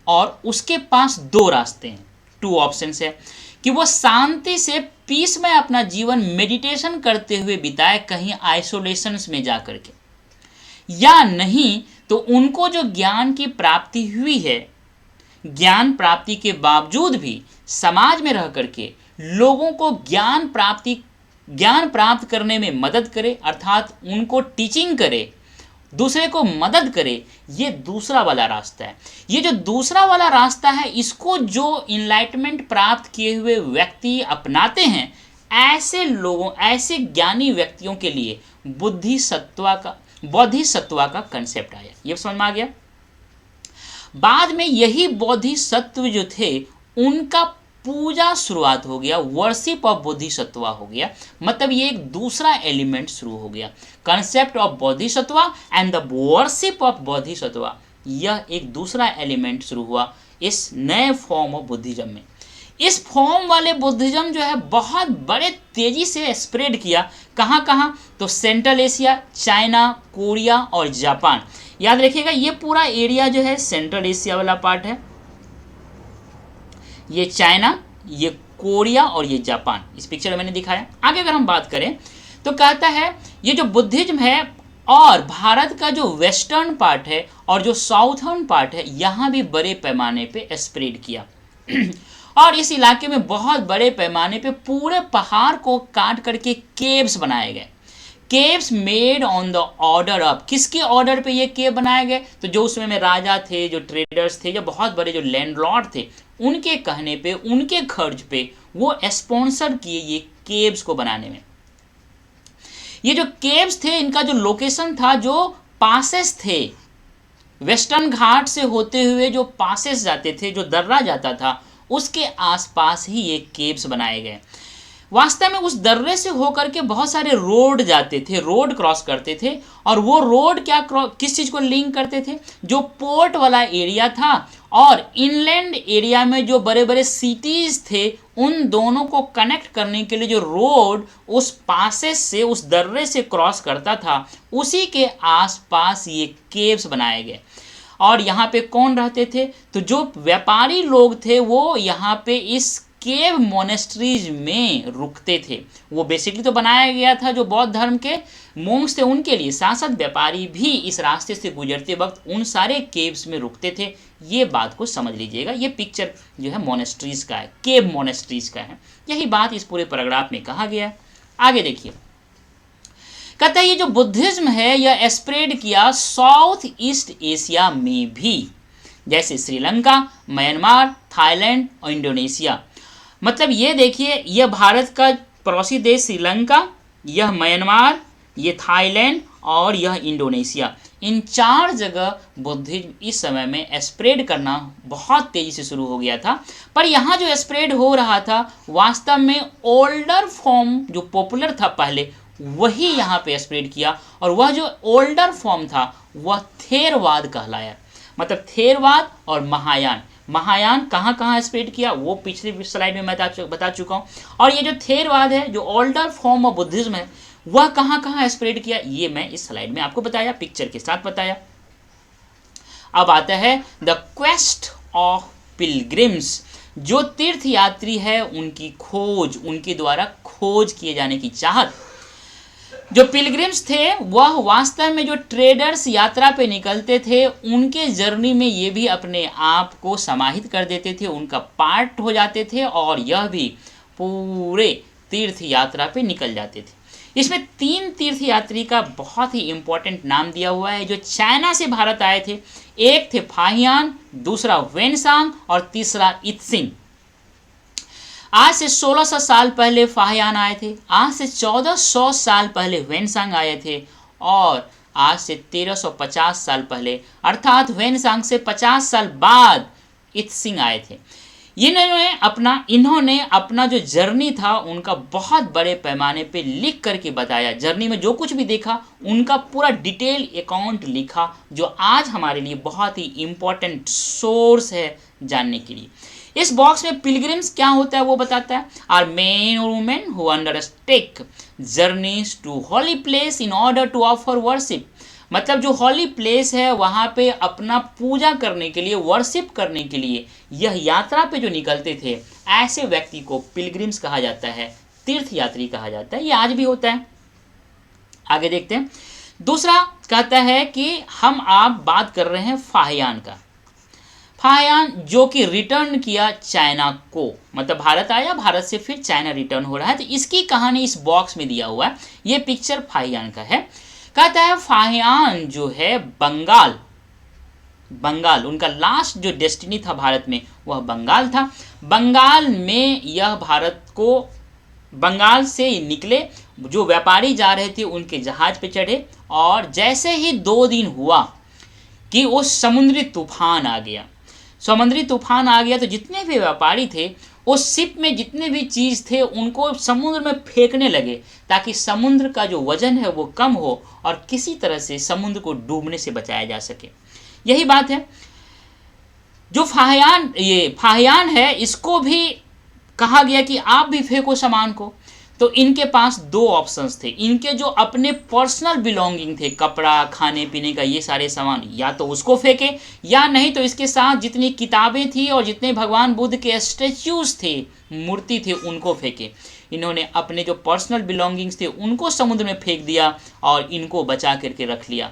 और उसके पास 2 रास्ते हैं, 2 ऑप्शंस है कि वो शांति से पीस में अपना जीवन मेडिटेशन करते हुए बिताए कहीं आइसोलेशंस में जा करके, या नहीं तो उनको जो ज्ञान की प्राप्ति हुई है, ज्ञान प्राप्ति के बावजूद भी समाज में रह करके लोगों को ज्ञान प्राप्त करने में मदद करे, अर्थात उनको टीचिंग करे, दूसरे को मदद करे। ये दूसरा वाला रास्ता है। ये जो दूसरा वाला रास्ता है, इसको जो इनलाइटमेंट प्राप्त किए हुए व्यक्ति अपनाते हैं, ऐसे लोगों, ऐसे ज्ञानी व्यक्तियों के लिए बोधिसत्वा का कंसेप्ट आया। ये समझ में आ गया। बाद में यही बोधिसत्व जो थे उनका पूजा शुरुआत हो गया, वर्शिप ऑफ बोधिसत्वा हो गया। मतलब ये एक दूसरा एलिमेंट शुरू हो गया, concept of Bodhisattva and the worship of Bodhisattva. यह एक दूसरा एलिमेंट शुरू हुआ इस नए फॉर्म ऑफ बुद्धिज्म में। इस फॉर्म वाले बुद्धिज्म जो है बहुत बड़े तेजी से स्प्रेड किया। कहाँ कहाँ? तो सेंट्रल एशिया, चाइना, कोरिया और जापान। याद रखिएगा, ये पूरा एरिया जो है सेंट्रल एशिया वाला पार्ट है, ये चाइना, ये कोरिया और ये जापान। इस पिक्चर में मैंने दिखाया। आगे अगर हम बात करें तो कहता है ये जो बुद्धिज्म है और भारत का जो वेस्टर्न पार्ट है और जो साउथर्न पार्ट है, यहाँ भी बड़े पैमाने पे स्प्रेड किया और इस इलाके में बहुत बड़े पैमाने पे पूरे पहाड़ को काट करके केव्स बनाए गए। Caves made on the order of, किसके ऑर्डर पे ये केव बनाए गए? तो जो उसमें में राजा थे, जो ट्रेडर्स थे, जो बहुत बड़े जो लैंडलॉर्ड थे, उनके कहने पे, उनके खर्च पे वो स्पॉन्सर किए ये केव्स को बनाने में। ये जो केव्स थे, इनका जो लोकेशन था, जो पासेस थे, वेस्टर्न घाट से होते हुए जो पासेस जाते थे, जो दर्रा जाता था, उसके आसपास ही ये केव्स बनाए गए। वास्तव में उस दर्रे से होकर के बहुत सारे रोड जाते थे, रोड क्रॉस करते थे, और वो रोड किस चीज़ को लिंक करते थे? जो पोर्ट वाला एरिया था और इनलैंड एरिया में जो बड़े बड़े सिटीज़ थे, उन दोनों को कनेक्ट करने के लिए जो रोड उस पासेस से, उस दर्रे से क्रॉस करता था, उसी के आसपास ये केव्स बनाए गए। और यहाँ पे कौन रहते थे? तो जो व्यापारी लोग थे वो यहाँ पे इस केव मोनेस्ट्रीज में रुकते थे। वो बेसिकली तो बनाया गया था जो बौद्ध धर्म के मोंक्स थे उनके लिए, साथ साथ व्यापारी भी इस रास्ते से गुजरते वक्त उन सारे केव्स में रुकते थे। ये बात को समझ लीजिएगा। ये पिक्चर जो है मोनेस्ट्रीज का है, केव मोनेस्ट्रीज का है। यही बात इस पूरे पैराग्राफ में कहा गया है। आगे देखिए, कहता है ये जो बुद्धिज्म है यह स्प्रेड किया साउथ ईस्ट एशिया में भी, जैसे श्रीलंका, म्यांमार, थाईलैंड और इंडोनेशिया। मतलब ये देखिए, यह भारत का पड़ोसी देश श्रीलंका, यह म्यांमार, ये थाईलैंड और यह इंडोनेशिया, इन 4 जगह बुद्धिज्म इस समय में स्प्रेड करना बहुत तेज़ी से शुरू हो गया था। पर यहाँ जो स्प्रेड हो रहा था, वास्तव में ओल्डर फॉर्म जो पॉपुलर था पहले, वही यहाँ पे स्प्रेड किया। और वह जो ओल्डर फॉर्म था वह थेरवाद कहलाया। मतलब थेरवाद और महायान, महायान कहाँ कहाँ स्प्रेड किया वो पिछली स्लाइड में मैं बता चुका हूँ। और ये जो थेरवाद है, जो ओल्डर फॉर्म ऑफ बुद्धिज्म है, वह कहाँ कहाँ स्प्रेड किया, ये मैं इस स्लाइड में आपको बताया, पिक्चर के साथ बताया। अब आता है द क्वेस्ट ऑफ पिलग्रिम्स, जो तीर्थयात्री है उनकी खोज, उनके द्वारा खोज किए जाने की चाहत। जो पिलग्रिम्स थे वह वास्तव में जो ट्रेडर्स यात्रा पे निकलते थे, उनके जर्नी में ये भी अपने आप को समाहित कर देते थे, उनका पार्ट हो जाते थे और यह भी पूरे तीर्थ यात्रा पे निकल जाते थे। इसमें 3 तीर्थयात्री का बहुत ही इम्पोर्टेंट नाम दिया हुआ है जो चाइना से भारत आए थे। एक थे फाहियान, दूसरा वेनसांग और तीसरा इत्सिंग। आज से 1600 साल पहले फाहियान आए थे, आज से 1400 साल पहले वेनसांग आए थे और आज से 1350 साल पहले अर्थात वेनसांग से 50 साल बाद इत्सिंग आए थे। इन्होंने अपना जो जर्नी था उनका बहुत बड़े पैमाने पे लिख करके बताया। जर्नी में जो कुछ भी देखा उनका पूरा डिटेल अकाउंट लिखा, जो आज हमारे लिए बहुत ही इम्पोर्टेंट सोर्स है जानने के लिए। इस बॉक्स में पिलग्रिम्स क्या होता है वो बताता है। आर मेन और women who undertake journeys to holy place in order to offer worship. मतलब जो हॉली प्लेस है वहाँ पे अपना पूजा करने के लिए, वर्शिप करने के लिए यह यात्रा पे जो निकलते थे, ऐसे व्यक्ति को पिलग्रिम्स कहा जाता है, तीर्थ यात्री कहा जाता है। ये आज भी होता है। आगे देखते हैं। दूसरा कहता है कि हम आप बात कर रहे हैं फाहियान का। फाहियान जो कि रिटर्न किया चाइना को, मतलब भारत आया, भारत से फिर चाइना रिटर्न हो रहा है। तो इसकी कहानी इस बॉक्स में दिया हुआ है। ये पिक्चर फाहियान का है। कहता है फाहियान जो है बंगाल उनका लास्ट जो डेस्टिनी था भारत में वह बंगाल था। बंगाल में यह बंगाल से निकले, जो व्यापारी जा रहे थे उनके जहाज पे चढ़े, और जैसे ही 2 दिन हुआ कि वो समुद्री तूफान आ गया। तो जितने भी व्यापारी थे उस शिप में जितने भी चीज़ थे उनको समुद्र में फेंकने लगे, ताकि समुद्र का जो वजन है वो कम हो और किसी तरह से समुद्र को डूबने से बचाया जा सके। यही बात है। जो फाहियान है, इसको भी कहा गया कि आप भी फेंको सामान को। तो इनके पास 2 ऑप्शंस थे। इनके जो अपने पर्सनल बिलोंगिंग थे, कपड़ा, खाने पीने का ये सारे सामान, या तो उसको फेंके, या नहीं तो इसके साथ जितनी किताबें थी और जितने भगवान बुद्ध के स्टैच्यूज थे, मूर्ति थे, उनको फेंके। इन्होंने अपने जो पर्सनल बिलोंगिंग्स थे उनको समुद्र में फेंक दिया और इनको बचा करके रख लिया।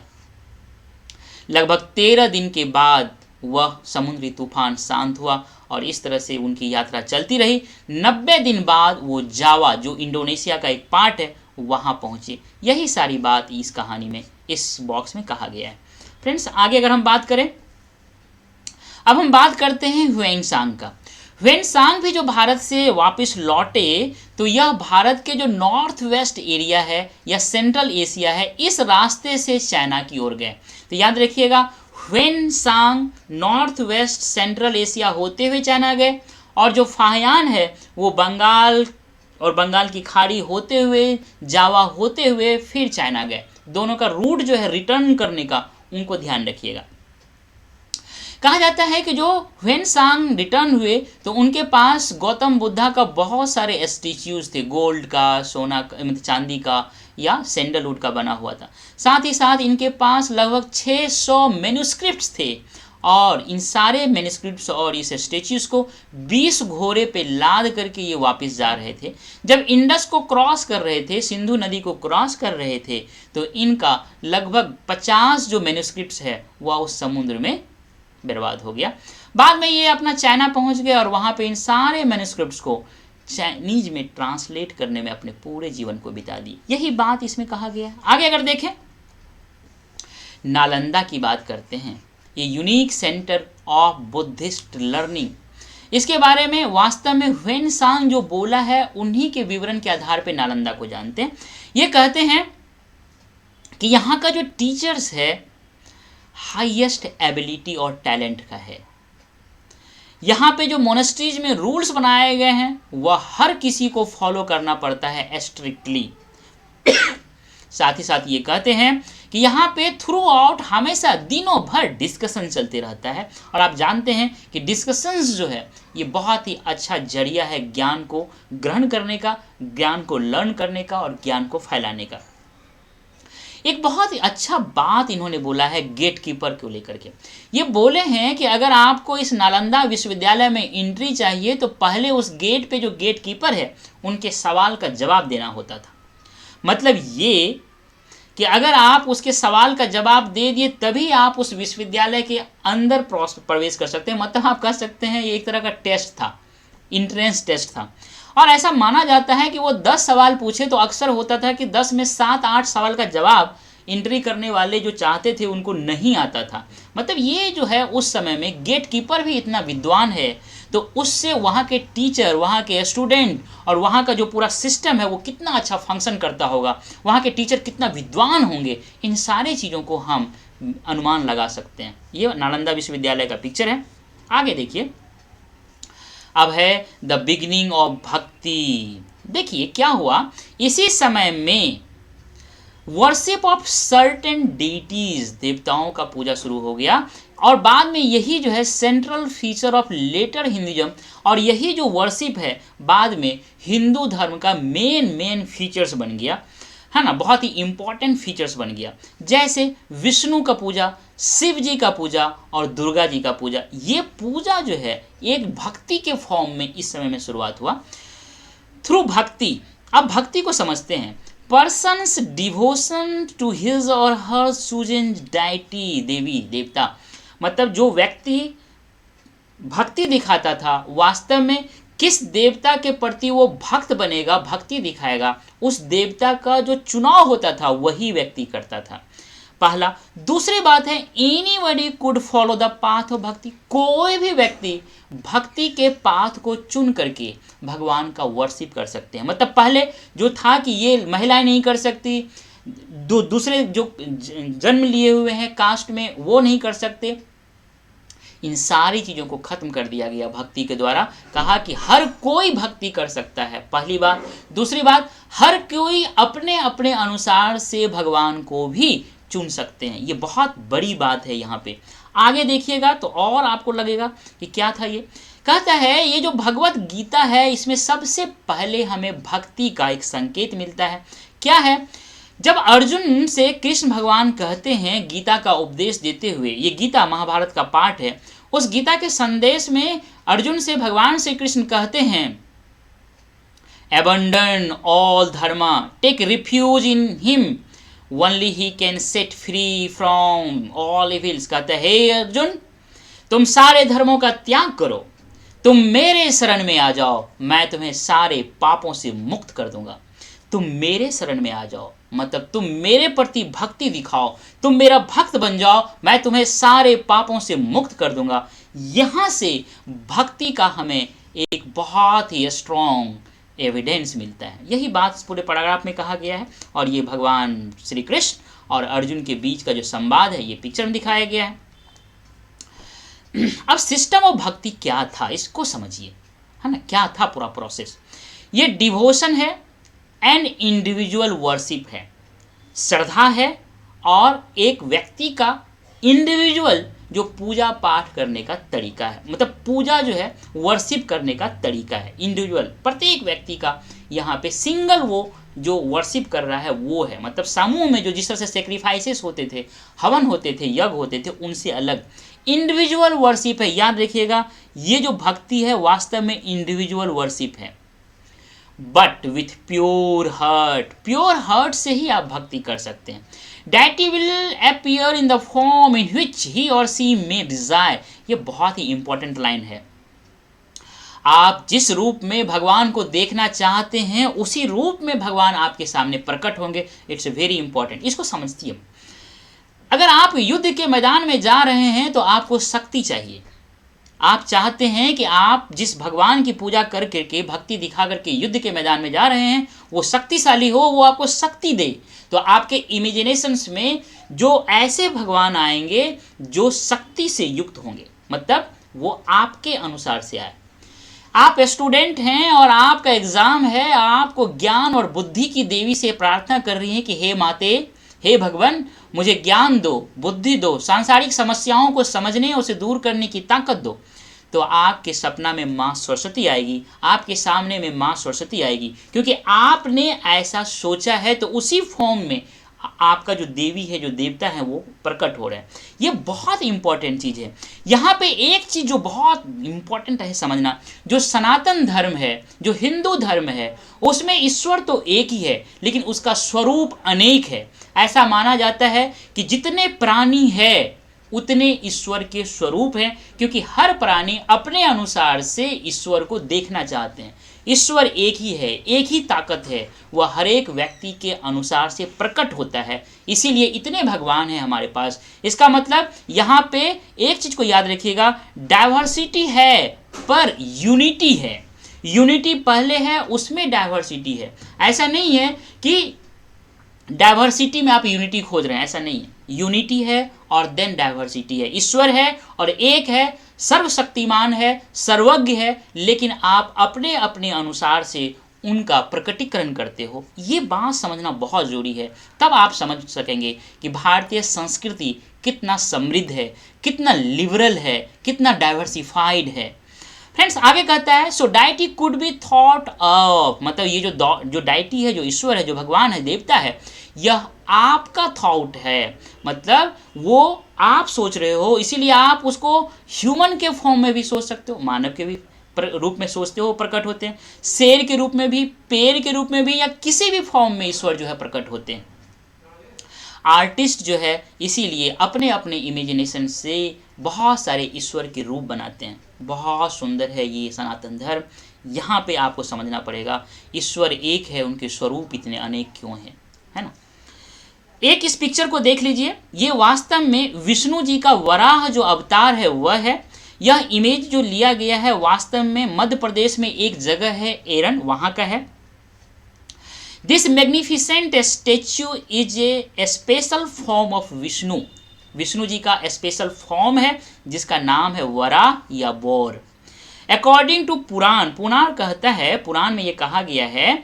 लगभग 13 दिन के बाद वह समुद्री तूफान शांत हुआ और इस तरह से उनकी यात्रा चलती रही। 90 दिन बाद वो जावा, जो इंडोनेशिया का एक पार्ट है, वहाँ पहुँचे। यही सारी बात इस कहानी में, इस बॉक्स में कहा गया है। फ्रेंड्स, आगे अगर हम बात करें, अब हम बात करते हैं ह्वेनसांग का। ह्वेनसांग भी जो भारत से वापस लौटे, तो यह भारत के जो नॉर्थ वेस्ट एरिया है या सेंट्रल एशिया है, इस रास्ते से चाइना की ओर गए। तो याद रखिएगा, Xuanzang north west central Asia होते हुए चाइना गए, और जो फाहियान है वो बंगाल की खाड़ी होते हुए, जावा होते हुए फिर चाइना गए। दोनों का रूट जो है रिटर्न करने का, उनको ध्यान रखिएगा। कहा जाता है कि जो ह्वेनसांग रिटर्न हुए तो उनके पास गौतम बुद्धा का बहुत सारे स्टैच्यूज थे, गोल्ड का, सोना का, मतलब चांदी का या सैंडलवुड का बना हुआ था। साथ ही साथ इनके पास लगभग 600 मैन्युस्क्रिप्ट्स थे, और इन सारे मैन्युस्क्रिप्ट्स और इस स्टैच्यूज को 20 घोड़े पे लाद करके ये वापस जा रहे थे। जब इंडस को क्रॉस कर रहे थे, सिंधु नदी को क्रॉस कर रहे थे, तो इनका लगभग 50 जो मैन्युस्क्रिप्ट्स है वह उस समुद्र में बर्बाद हो गया। बाद में ये अपना चाइना पहुंच गए और वहां पे इन सारे मैन्युस्क्रिप्ट्स को चाइनीज में ट्रांसलेट करने में अपने पूरे जीवन को बिता दी। यही बात इसमें कहा गया है। आगे अगर देखें, नालंदा की बात करते हैं। ये unique centre of Buddhist learning, इसके बारे में वास्तव में ह्वेनसांग जो बोला है उन्हीं के विवरण के आधार पर नालंदा को जानते हैं। ये कहते हैं कि यहाँ का जो टीचर्स है हाईएस्ट एबिलिटी और टैलेंट का है। यहाँ पे जो मोनेस्ट्रीज में रूल्स बनाए गए हैं वह हर किसी को फॉलो करना पड़ता है स्ट्रिक्टली। साथ ही साथ ये कहते हैं कि यहाँ पे थ्रू आउट हमेशा दिनों भर डिस्कशन चलते रहता है, और आप जानते हैं कि डिस्कशंस जो है ये बहुत ही अच्छा जरिया है ज्ञान को ग्रहण करने का, ज्ञान को लर्न करने का और ज्ञान को फैलाने का। एक बहुत ही अच्छा बात इन्होंने बोला है गेट कीपर को लेकर के। ये बोले हैं कि अगर आपको इस नालंदा विश्वविद्यालय में एंट्री चाहिए तो पहले उस गेट पे जो गेट कीपर है उनके सवाल का जवाब देना होता था। मतलब ये कि अगर आप उसके सवाल का जवाब दे दिए तभी आप उस विश्वविद्यालय के अंदर प्रवेश कर सकते हैं। मतलब आप कह सकते हैं ये एक तरह का टेस्ट था, इंट्रेंस टेस्ट था। और ऐसा माना जाता है कि वो 10 सवाल पूछे तो अक्सर होता था कि 10 में 7-8 सवाल का जवाब एंट्री करने वाले जो चाहते थे उनको नहीं आता था। मतलब ये जो है उस समय में गेट कीपर भी इतना विद्वान है, तो उससे वहाँ के टीचर, वहाँ के स्टूडेंट और वहाँ का जो पूरा सिस्टम है वो कितना अच्छा फंक्शन करता होगा, वहाँ के टीचर कितना विद्वान होंगे, इन सारी चीज़ों को हम अनुमान लगा सकते हैं। ये नालंदा विश्वविद्यालय का पिक्चर है। आगे देखिए, अब है द बिगिनिंग ऑफ भक्ति। देखिए क्या हुआ, इसी समय में वर्शिप ऑफ सर्टेन डीटीज, देवताओं का पूजा शुरू हो गया, और बाद में यही जो है central feature of later Hinduism, और यही जो वर्शिप है बाद में हिंदू धर्म का मेन फीचर्स बन गया, है ना, बहुत ही इंपॉर्टेंट फीचर्स बन गया। जैसे विष्णु का पूजा, शिव जी का पूजा और दुर्गा जी का पूजा। ये पूजा जो है एक भक्ति के फॉर्म में इस समय में शुरुआत हुआ थ्रू भक्ति। अब भक्ति को समझते हैं, पर्सन्स डिवोशन टू हिज और हर चूजन डाइटी, देवी देवता, मतलब जो व्यक्ति भक्ति दिखाता था वास्तव में किस देवता के प्रति वो भक्त बनेगा, भक्ति दिखाएगा, उस देवता का जो चुनाव होता था वही व्यक्ति करता था, पहला। दूसरी बात है anybody could follow the path of भक्ति, कोई भी व्यक्ति भक्ति के पाथ को चुन करके भगवान का वर्शिप कर सकते हैं। मतलब पहले जो था कि ये महिलाएं नहीं कर सकती, दूसरे जो जन्म लिए हुए हैं कास्ट में वो नहीं कर सकते, इन सारी चीज़ों को खत्म कर दिया गया भक्ति के द्वारा। कहा कि हर कोई भक्ति कर सकता है, पहली बात। दूसरी बात, हर कोई अपने अपने अनुसार से भगवान को भी चुन सकते हैं। ये बहुत बड़ी बात है यहाँ पे। आगे देखिएगा तो और आपको लगेगा कि क्या था ये। कहता है ये जो भगवत गीता है इसमें सबसे पहले हमें भक्ति का एक संकेत मिलता है। क्या है? जब अर्जुन से कृष्ण भगवान कहते हैं गीता का उपदेश देते हुए, ये गीता महाभारत का पाठ है, उस गीता के संदेश में अर्जुन से भगवान श्री कृष्ण कहते हैं abandon all dharma, take refuge in him, only he can set free from all evils। कहते हैं हे अर्जुन, तुम सारे धर्मों का त्याग करो, तुम मेरे शरण में आ जाओ, मैं तुम्हें सारे पापों से मुक्त कर दूंगा। तुम मेरे शरण में आ जाओ मतलब तुम मेरे प्रति भक्ति दिखाओ, तुम मेरा भक्त बन जाओ, मैं तुम्हें सारे पापों से मुक्त कर दूंगा। यहाँ से भक्ति का हमें एक बहुत ही स्ट्रॉन्ग एविडेंस मिलता है। यही बात पूरे पैराग्राफ में कहा गया है, और ये भगवान श्री कृष्ण और अर्जुन के बीच का जो संवाद है ये पिक्चर में दिखाया गया है। अब सिस्टम ऑफ भक्ति क्या था इसको समझिए, है ना, क्या था पूरा प्रोसेस। ये डिवोशन है एंड इंडिविजुअल वर्शिप है, श्रद्धा है और एक व्यक्ति का इंडिविजुअल जो पूजा पाठ करने का तरीका है, मतलब पूजा जो है वर्शिप करने का तरीका है इंडिविजुअल, प्रत्येक व्यक्ति का। यहाँ पे सिंगल वो जो वर्शिप कर रहा है वो है, मतलब समूह में जो जिस तरह से सेक्रीफाइसेस होते थे, हवन होते थे, यज्ञ होते थे, उनसे अलग इंडिविजुअल वर्शिप है। याद रखिएगा ये जो भक्ति है वास्तव में इंडिविजुअल वर्शिप है, but with pure heart. Pure heart से ही आप भक्ति कर सकते हैं। Deity will appear in the form in which he or she may desire। ये बहुत ही इंपॉर्टेंट लाइन है। आप जिस रूप में भगवान को देखना चाहते हैं उसी रूप में भगवान आपके सामने प्रकट होंगे। इट्स वेरी इंपॉर्टेंट, इसको समझिए। अगर आप युद्ध के मैदान में जा रहे हैं तो आपको शक्ति चाहिए। आप चाहते हैं कि आप जिस भगवान की पूजा करके भक्ति दिखा करके युद्ध के मैदान में जा रहे हैं वो शक्तिशाली हो, वो आपको शक्ति दे। तो आपके इमेजिनेशंस में जो ऐसे भगवान आएंगे जो शक्ति से युक्त होंगे, मतलब वो आपके अनुसार से आए। आप स्टूडेंट हैं और आपका एग्जाम है, आपको ज्ञान और बुद्धि की देवी से प्रार्थना कर रही हैं कि हे माते, हे भगवान, मुझे ज्ञान दो, बुद्धि दो, सांसारिक समस्याओं को समझने और उसे दूर करने की ताकत दो। तो आपके सपना में माँ सरस्वती आएगी, आपके सामने में माँ सरस्वती आएगी, क्योंकि आपने ऐसा सोचा है। तो उसी फॉर्म में आपका जो देवी है, जो देवता है, वो प्रकट हो रहा है। ये बहुत इंपॉर्टेंट चीज़ है। यहाँ पे एक चीज़ जो बहुत इंपॉर्टेंट है समझना, जो सनातन धर्म है, जो हिंदू धर्म है, उसमें ईश्वर तो एक ही है लेकिन उसका स्वरूप अनेक है। ऐसा माना जाता है कि जितने प्राणी है उतने ईश्वर के स्वरूप हैं, क्योंकि हर प्राणी अपने अनुसार से ईश्वर को देखना चाहते हैं। ईश्वर एक ही है, एक ही ताकत है, वह हर एक व्यक्ति के अनुसार से प्रकट होता है। इसीलिए इतने भगवान हैं हमारे पास। इसका मतलब यहाँ पे एक चीज़ को याद रखिएगा, डाइवर्सिटी है पर यूनिटी है। यूनिटी पहले है, उसमें डाइवर्सिटी है। ऐसा नहीं है कि डाइवर्सिटी में आप यूनिटी खोज रहे हैं, ऐसा नहीं है। यूनिटी है और देन डाइवर्सिटी है। ईश्वर है और एक है, सर्वशक्तिमान है, सर्वज्ञ है, लेकिन आप अपने अपने अनुसार से उनका प्रकटीकरण करते हो। ये बात समझना बहुत ज़रूरी है, तब आप समझ सकेंगे कि भारतीय संस्कृति कितना समृद्ध है, कितना लिबरल है, कितना डाइवर्सिफाइड है। फ्रेंड्स आगे कहता है, so deity could be thought of, मतलब ये जो डाइटी है, जो ईश्वर है, जो भगवान है, देवता है, यह आपका थॉट है, मतलब वो आप सोच रहे हो, इसीलिए आप उसको ह्यूमन के फॉर्म में भी सोच सकते हो, मानव के भी रूप में सोचते हो, प्रकट होते हैं, शेर के रूप में भी, पेड़ के रूप में भी, या किसी भी फॉर्म में ईश्वर जो है प्रकट होते हैं। आर्टिस्ट जो है इसीलिए अपने अपने इमेजिनेशन से बहुत सारे ईश्वर के रूप बनाते हैं। बहुत सुंदर है ये सनातन धर्म। यहाँ पे आपको समझना पड़ेगा ईश्वर एक है, उनके स्वरूप इतने अनेक क्यों हैं, है ना। एक इस पिक्चर को देख लीजिए, ये वास्तव में विष्णु जी का वराह जो अवतार है वह है। यह इमेज जो लिया गया है वास्तव में मध्य प्रदेश में एक जगह है एरन, वहाँ का है। This magnificent statue is a special form of Vishnu. Vishnu ji का स्पेशल फॉर्म है जिसका नाम है वराह या boar. According to Purana, Purana कहता है, पुराण में ये कहा गया है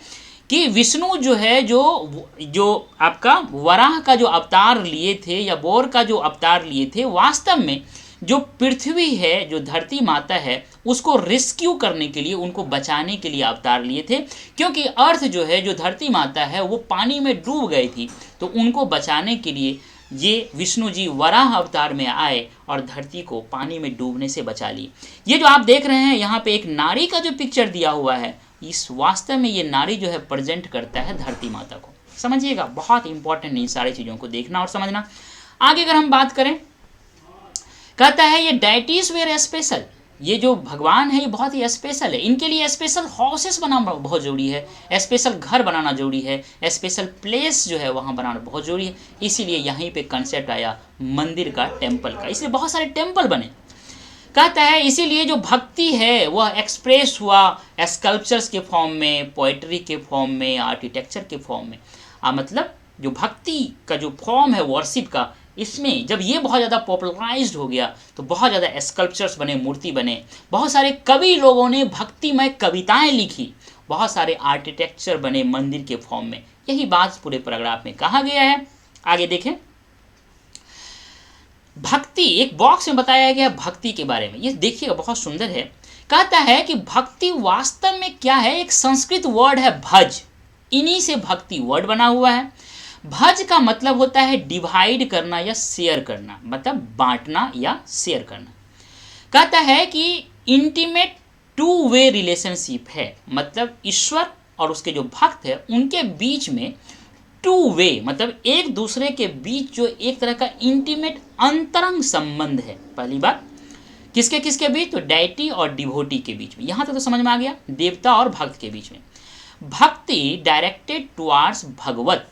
कि विष्णु जो है जो आपका वराह का जो अवतार लिए थे या बोर का जो अवतार लिए थे, वास्तव में जो पृथ्वी है, जो धरती माता है, उसको रेस्क्यू करने के लिए, उनको बचाने के लिए अवतार लिए थे। क्योंकि अर्थ जो है, जो धरती माता है, वो पानी में डूब गई थी, तो उनको बचाने के लिए ये विष्णु जी वराह अवतार में आए और धरती को पानी में डूबने से बचा ली। ये जो आप देख रहे हैं यहाँ पे एक नारी का जो पिक्चर दिया हुआ है, इस वास्तव में ये नारी जो है प्रेजेंट करता है धरती माता को। समझिएगा, बहुत इंपॉर्टेंट इन सारी चीज़ों को देखना और समझना। आगे अगर हम बात करें, कहता है ये डाइटीज वेयर स्पेशल, ये जो भगवान है ये बहुत ही स्पेशल है, इनके लिए स्पेशल हाउसेस बनाना बहुत ज़रूरी है, स्पेशल घर बनाना ज़रूरी है, स्पेशल प्लेस जो है वहाँ बनाना बहुत ज़रूरी है। इसीलिए यहीं पे कंसेप्ट आया मंदिर का, टेम्पल का, इसलिए बहुत सारे टेम्पल बने। कहता है इसीलिए जो भक्ति है वह एक्सप्रेस हुआ स्कल्पचर्स के फॉर्म में, पोइट्री के फॉर्म में, आर्किटेक्चर के फॉर्म में। मतलब जो भक्ति का जो फॉर्म है वर्शिप का, इसमें जब ये बहुत ज़्यादा पॉपुलराइज्ड हो गया तो बहुत ज़्यादा स्कल्पचर्स बने, मूर्ति बने, बहुत सारे कवि लोगों ने भक्तिमय कविताएं लिखी, बहुत सारे आर्किटेक्चर बने मंदिर के फॉर्म में। यही बात पूरे पैराग्राफ में कहा गया है। आगे देखें, भक्ति एक बॉक्स में बताया गया भक्ति के बारे में, ये देखिएगा बहुत सुंदर है। कहता है कि भक्ति वास्तव में क्या है, एक संस्कृत वर्ड है भज, इन्हीं से भक्ति वर्ड बना हुआ है। भज का मतलब होता है डिवाइड करना या शेयर करना, मतलब बांटना या शेयर करना। कहता है कि इंटीमेट टू वे रिलेशनशिप है, मतलब ईश्वर और उसके जो भक्त है उनके बीच में टू वे, मतलब एक दूसरे के बीच जो एक तरह का इंटीमेट अंतरंग संबंध है। पहली बात किसके किसके बीच, तो डाइटी और डिवोटी के बीच में। यहाँ तक तो समझ में आ गया, देवता और भक्त के बीच में। भक्ति डायरेक्टेड टुवार्ड्स भगवत,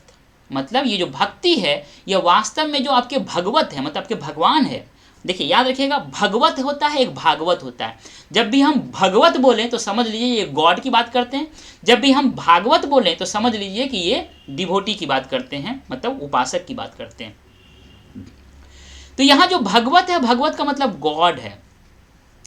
मतलब ये जो भक्ति है यह वास्तव में जो आपके भगवत है, मतलब आपके भगवान है। देखिए याद रखिएगा, भगवत होता है, एक भागवत होता है। जब भी हम भगवत बोलें तो समझ लीजिए ये गॉड की बात करते हैं, जब भी हम भागवत बोलें तो समझ लीजिए कि ये डिवोटी की बात करते हैं, मतलब उपासक की बात करते हैं। तो यहाँ जो भगवत है, भगवत का मतलब गॉड है।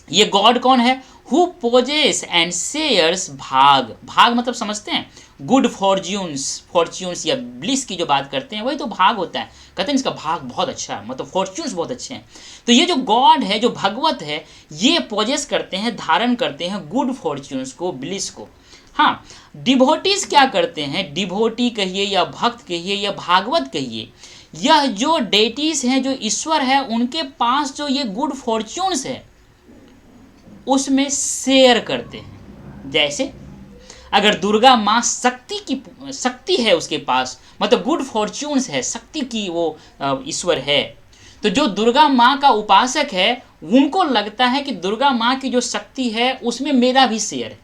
ये गॉड कौन है, हु पोजेस एंड शेयर्स भाग, भाग मतलब समझते हैं गुड फॉर्च्यून्स या ब्लिस की जो बात करते हैं वही तो भाग होता है। कहते हैं इसका भाग बहुत अच्छा है, मतलब फॉर्च्यून्स बहुत अच्छे हैं। तो ये जो गॉड है, जो भगवत है, ये पोजेस करते हैं, धारण करते हैं गुड फॉर्च्यून्स को, ब्लिस को। हाँ, डिवोटीज क्या करते हैं, डिवोटी कहिए या भक्त कहिए या भागवत कहिए, यह जो डेटीज हैं, जो ईश्वर है, उनके पास जो ये गुड फॉर्च्यून्स है उसमें शेयर करते हैं। जैसे अगर दुर्गा माँ शक्ति है उसके पास, मतलब गुड फॉर्च्यून्स है, शक्ति की वो ईश्वर है, तो जो दुर्गा माँ का उपासक है उनको लगता है कि दुर्गा माँ की जो शक्ति है उसमें मेरा भी शेयर है।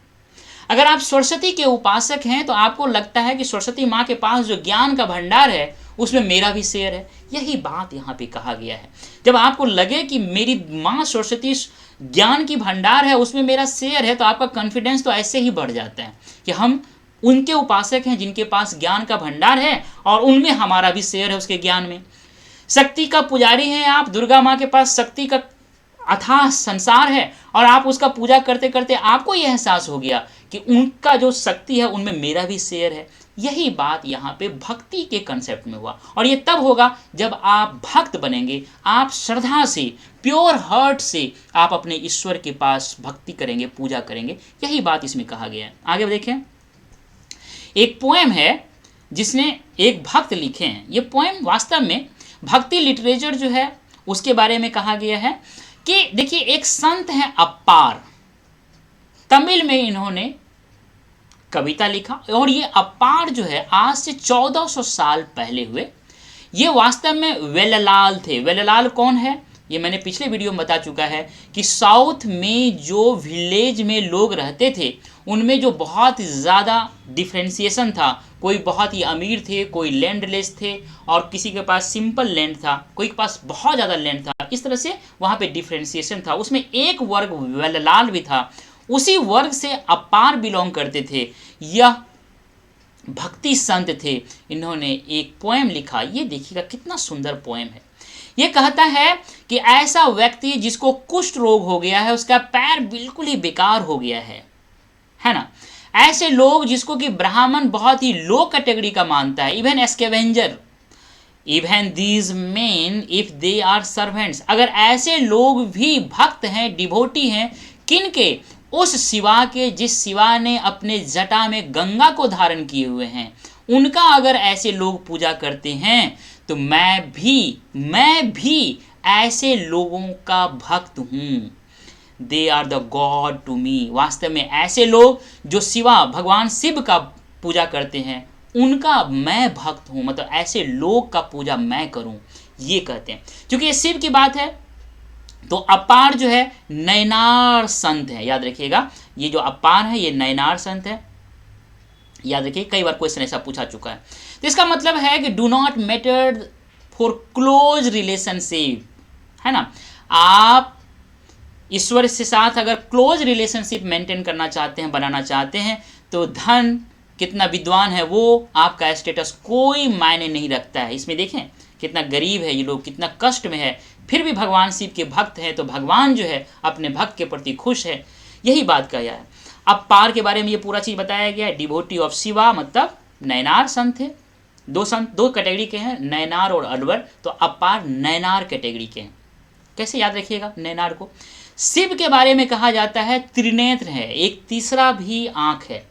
अगर आप सरस्वती के उपासक हैं तो आपको लगता है कि सरस्वती माँ के पास जो ज्ञान का भंडार है उसमें मेरा भी शेयर है। यही बात यहाँ पे कहा गया है। जब आपको लगे कि मेरी माँ सरस्वती ज्ञान की भंडार है, उसमें मेरा शेयर है, तो आपका कॉन्फिडेंस तो ऐसे ही बढ़ जाता है कि हम उनके उपासक हैं जिनके पास ज्ञान का भंडार है और उनमें हमारा भी शेयर है उसके ज्ञान में। शक्ति का पुजारी हैं आप, दुर्गा माँ के पास शक्ति का अथाह संसार है और आप उसका पूजा करते करते आपको यह एहसास हो गया कि उनका जो शक्ति है उनमें मेरा भी शेयर है। यही बात यहाँ पे भक्ति के कंसेप्ट में हुआ, और ये तब होगा जब आप भक्त बनेंगे, आप श्रद्धा से, प्योर हार्ट से आप अपने ईश्वर के पास भक्ति करेंगे, पूजा करेंगे। यही बात इसमें कहा गया है। आगे देखें, एक पोएम है जिसने एक भक्त लिखे हैं। ये पोएम वास्तव में भक्ति लिटरेचर जो है उसके बारे में कहा गया है कि देखिए, एक संत हैं अप्पार, तमिल में इन्होंने कविता लिखा, और ये अप्पार जो है आज से 1400 साल पहले हुए। ये वास्तव में वेल्लालाल थे। वेल्लालाल कौन है, ये मैंने पिछले वीडियो में बता चुका है कि साउथ में जो विलेज में लोग रहते थे उनमें जो बहुत ज़्यादा डिफ्रेंसिएशन था, कोई बहुत ही अमीर थे, कोई लैंडलेस थे, और किसी के पास सिंपल लैंड था, कोई के पास बहुत ज़्यादा लैंड था। इस तरह से वहाँ पे डिफ्रेंसिएशन था। उसमें एक वर्ग वेल्लालाल भी था, उसी वर्ग से अपार बिलोंग करते थे। यह भक्ति संत थे। इन्होंने एक पोएम लिखा, ये देखिएगा कितना सुंदर पोएम है। ये कहता है कि ऐसा व्यक्ति जिसको कुष्ठ रोग हो गया है, उसका पैर बिल्कुल ही बेकार हो गया है ना। ऐसे लोग जिसको कि ब्राह्मण बहुत ही लो कैटेगरी का मानता है, even scavenger, even these men if they are servants, अगर ऐसे लोग भी भक्त हैं, डिवोटी हैं, किनके, उस शिवा के जिस शिवा ने अपने जटा में गंगा को धारण किए हुए हैं, उनका अगर ऐसे लोग पूजा करते हैं तो मैं भी ऐसे लोगों का भक्त हूँ। They are the god to me. वास्तव में ऐसे लोग जो शिवा, भगवान शिव का पूजा करते हैं, उनका मैं भक्त हूँ, मतलब ऐसे लोग का पूजा मैं करूँ, ये कहते हैं। क्योंकि ये शिव की बात है तो अपार जो है नयनार संत है। याद रखिएगा, ये जो अपार है ये नयनार संत है। याद रखिए, कई बार क्वेश्चन ऐसा पूछा चुका है। तो इसका मतलब है कि do not matter for close relationship, है ना। आप ईश्वर के साथ अगर क्लोज रिलेशनशिप मेंटेन करना चाहते हैं, बनाना चाहते हैं, तो धन, कितना विद्वान है वो, आपका स्टेटस कोई मायने नहीं रखता है। इसमें देखें कितना गरीब है ये लोग, कितना कष्ट में है, फिर भी भगवान शिव के भक्त हैं, तो भगवान जो है अपने भक्त के प्रति खुश है। यही बात कहा है। अब पार के बारे में ये पूरा चीज़ बताया गया है। डिवोटी ऑफ शिवा मतलब नयनार संत थे। दो संत दो कैटेगरी के हैं, नयनार और अडवर। तो अपार नयनार कैटेगरी के हैं। कैसे याद रखिएगा नयनार को। शिव के बारे में कहा जाता है त्रिनेत्र है, एक तीसरा भी आंख है,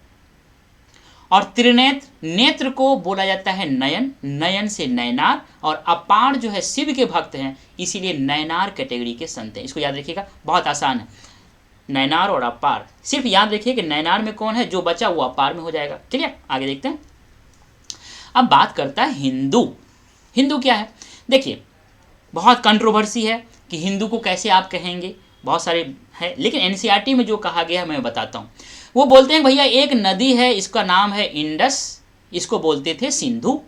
और त्रिनेत्र, नेत्र को बोला जाता है नयन, नयन से नयनार, और अपार जो है शिव के भक्त हैं, इसीलिए नयनार कैटेगरी के संत हैं। इसको याद रखिएगा, बहुत आसान है, नयनार और अपार। सिर्फ याद रखिए कि नयनार में कौन है, जो बचा वो अपार में हो जाएगा। क्लियर, आगे देखते हैं। अब बात करता है हिंदू। हिंदू क्या है, देखिए बहुत कंट्रोवर्सी है कि हिंदू को कैसे आप कहेंगे, बहुत सारे है, लेकिन एनसीईआरटी में जो कहा गया है मैं बताता हूँ। वो बोलते हैं भैया एक नदी है, इसका नाम है इंडस, इसको बोलते थे सिंधु।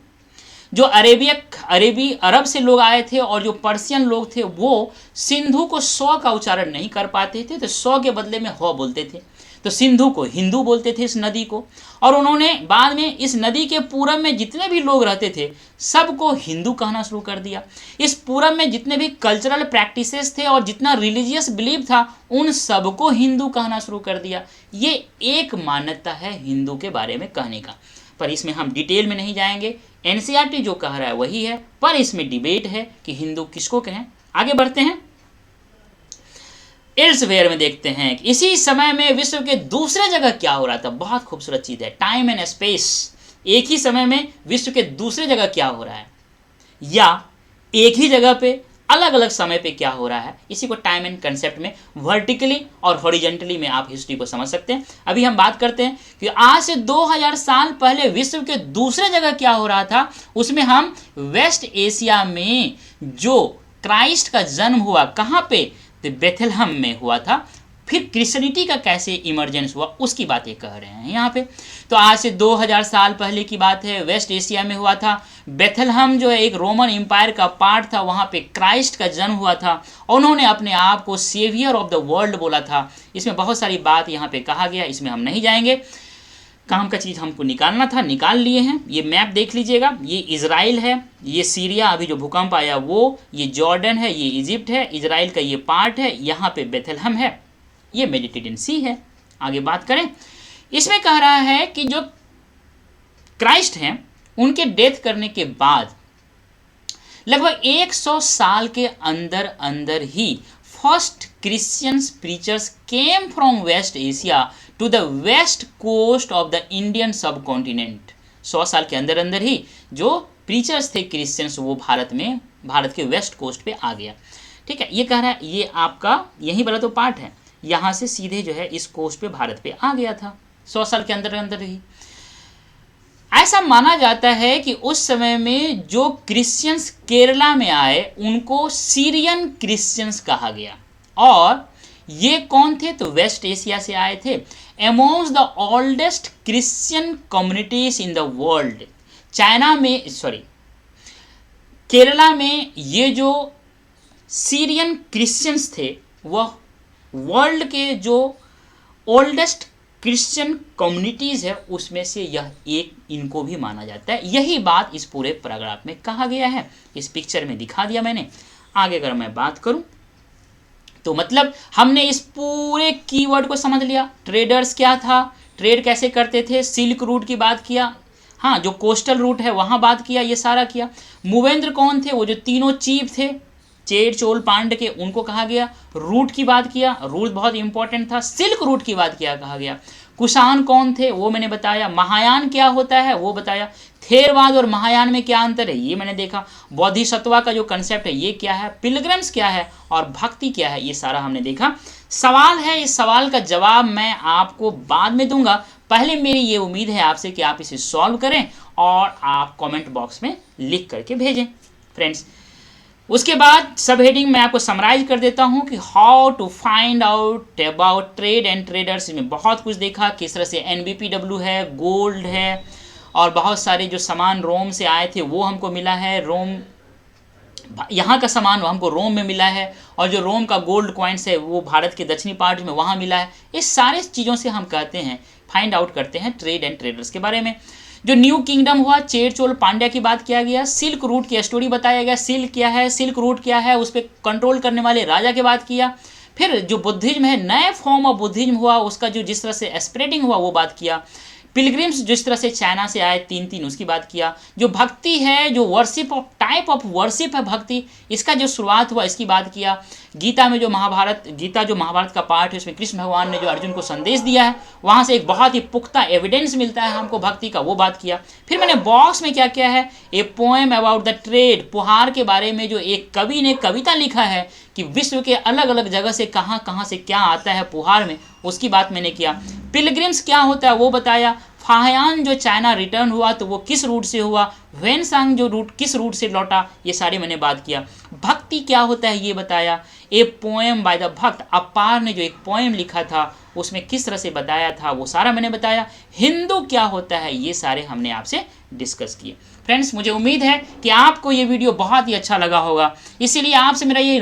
जो अरेबी अरब से लोग आए थे और जो पर्शियन लोग थे वो सिंधु को सौ का उच्चारण नहीं कर पाते थे, तो सौ के बदले में हो बोलते थे, तो सिंधु को हिंदू बोलते थे, इस नदी को। और उन्होंने बाद में इस नदी के पूरब में जितने भी लोग रहते थे सबको हिंदू कहना शुरू कर दिया। इस पूरब में जितने भी कल्चरल प्रैक्टिसेस थे और जितना रिलीजियस बिलीव था उन सबको हिंदू कहना शुरू कर दिया। ये एक मान्यता है हिंदू के बारे में कहने का, पर इसमें हम डिटेल में नहीं जाएंगे। एनसीईआरटी जो कह रहा है वही है, पर इसमें डिबेट है कि हिंदू किसको कहें। आगे बढ़ते हैं, एल्सवेयर में देखते हैं कि इसी समय में विश्व के दूसरे जगह क्या हो रहा था। बहुत खूबसूरत चीज़ है, टाइम एंड स्पेस। एक ही समय में विश्व के दूसरे जगह क्या हो रहा है, या एक ही जगह पे अलग अलग समय पे क्या हो रहा है, इसी को टाइम एंड कंसेप्ट में वर्टिकली और हॉरिजेंटली में आप हिस्ट्री को समझ सकते हैं। अभी हम बात करते हैं कि आज से 2000 साल पहले विश्व के दूसरे जगह क्या हो रहा था। उसमें हम वेस्ट एशिया में जो क्राइस्ट का जन्म हुआ, कहाँ पे, तो बेथलहम में हुआ था। फिर क्रिश्चियनिटी का कैसे इमर्जेंस हुआ उसकी बातें कह रहे हैं यहाँ पे। तो आज से 2000 साल पहले की बात है, वेस्ट एशिया में हुआ था। बेथलहम जो है एक रोमन एम्पायर का पार्ट था, वहाँ पे क्राइस्ट का जन्म हुआ था और उन्होंने अपने आप को सेवियर ऑफ द वर्ल्ड बोला था। इसमें बहुत सारी बात यहाँ पे कहा गया, इसमें हम नहीं जाएंगे। काम का चीज़ हमको निकालना था, निकाल लिए हैं। ये मैप देख लीजिएगा, ये इज़राइल है, ये सीरिया अभी जो भूकंप आया वो, ये जॉर्डन है, ये इजिप्ट है, इज़राइल का ये पार्ट है, यहाँ पे बेथलहम है, ये मेडिटेरेनियन सी है। आगे बात करें, इसमें कह रहा है कि जो क्राइस्ट हैं उनके डेथ करने के बाद लगभग 100 साल के अंदर अंदर ही first Christians preachers came from West Asia to the west coast of the Indian subcontinent. 100 साल के अंदर अंदर ही जो प्रीचर्स थे क्रिश्चियंस वो भारत के वेस्ट कोस्ट पे आ गया। ठीक है, ये कह रहा है, ये आपका यही वाला तो पार्ट है, यहाँ से सीधे जो है इस कोस्ट पे भारत पे आ गया था 100 साल के अंदर अंदर ही। ऐसा माना जाता है कि उस समय में जो क्रिश्चियंस केरला में आए उनको सीरियन क्रिश्चियंस कहा गया। और ये कौन थे? तो वेस्ट एशिया से आए थे। Amongst the oldest Christian communities in the world, China में केरला में ये जो सीरियन क्रिश्चियंस थे वह वर्ल्ड के जो ओल्डेस्ट क्रिश्चियन कम्युनिटीज़ है उसमें से यह एक इनको भी माना जाता है। यही बात इस पूरे पैराग्राफ में कहा गया है, इस पिक्चर में दिखा दिया मैंने। आगे अगर मैं बात करूं तो मतलब हमने इस पूरे कीवर्ड को समझ लिया। ट्रेडर्स क्या था, ट्रेड कैसे करते थे, सिल्क रूट की बात किया, हाँ जो कोस्टल रूट है वहाँ बात किया, ये सारा किया। मूवेंद्र कौन थे? वो जो तीनों चीफ थे चेर चोल पांड्य के, उनको कहा गया। रूट की बात किया, रूट बहुत इंपॉर्टेंट था। सिल्क रूट की बात किया, कहा गया। कुषाण कौन थे वो मैंने बताया। महायान क्या होता है वो बताया। थेरवाद और महायान में क्या अंतर है ये मैंने देखा। बोधिसत्वा का जो कंसेप्ट है ये क्या है, पिलग्रिम्स क्या है और भक्ति क्या है, ये सारा हमने देखा। सवाल है, इस सवाल का जवाब मैं आपको बाद में दूंगा। पहले मेरी ये उम्मीद है आपसे कि आप इसे सॉल्व करें और आप कमेंट बॉक्स में लिख करके भेजें फ्रेंड्स। उसके बाद सब हेडिंग मैं आपको समराइज कर देता हूं कि how to find out about trade and traders. में बहुत कुछ देखा, किस तरह से NBPW है, गोल्ड है और बहुत सारे जो सामान रोम से आए थे वो हमको मिला है। रोम यहाँ का सामान हमको रोम में मिला है और जो रोम का गोल्ड कॉइन्स है वो भारत के दक्षिणी पार्ट में वहाँ मिला है। इस सारे चीज़ों से हम कहते हैं, फाइंड आउट करते हैं ट्रेड एंड ट्रेडर्स के बारे में। जो न्यू किंगडम हुआ, चेर चोल पांड्या की बात किया गया। सिल्क रूट की स्टोरी बताया गया, सिल्क क्या है, सिल्क रूट क्या है, उस पर कंट्रोल करने वाले राजा की बात किया। फिर जो बुद्धिज्म है, नए फॉर्म ऑफ बुद्धिज्म हुआ, उसका जो जिस तरह से स्प्रेडिंग हुआ वो बात किया। पिलग्रिम्स जिस तरह से चाइना से आए तीन उसकी बात किया। जो भक्ति है, जो worship of type of worship है भक्ति, इसका जो शुरुआत हुआ इसकी बात किया। गीता में जो गीता जो महाभारत का पार्ट है उसमें कृष्ण भगवान ने जो अर्जुन को संदेश दिया है वहाँ से एक बहुत ही पुख्ता एविडेंस मिलता है हमको भक्ति का, वो बात किया। फिर मैंने बॉक्स में क्या किया है, a poem about the trade, Puhar के बारे में जो एक कवि ने कविता लिखा है कि विश्व के अलग अलग जगह से कहाँ से क्या आता है पुहार में, उसकी बात मैंने किया। पिलग्रिम्स क्या होता है वो बताया। फाहयान जो चाइना रिटर्न हुआ तो वो किस रूट से हुआ, वेनसांग जो रूट किस रूट से लौटा, ये सारे मैंने बात किया। भक्ति क्या होता है ये बताया। ए पोएम बाय द भक्त, अपार ने जो एक पोएम लिखा था उसमें किस तरह से बताया था वो सारा मैंने बताया। हिंदू क्या होता है ये सारे हमने आपसे डिस्कस किए। फ्रेंड्स मुझे उम्मीद है कि आपको ये वीडियो बहुत ही अच्छा लगा होगा, इसीलिए आपसे मेरा ये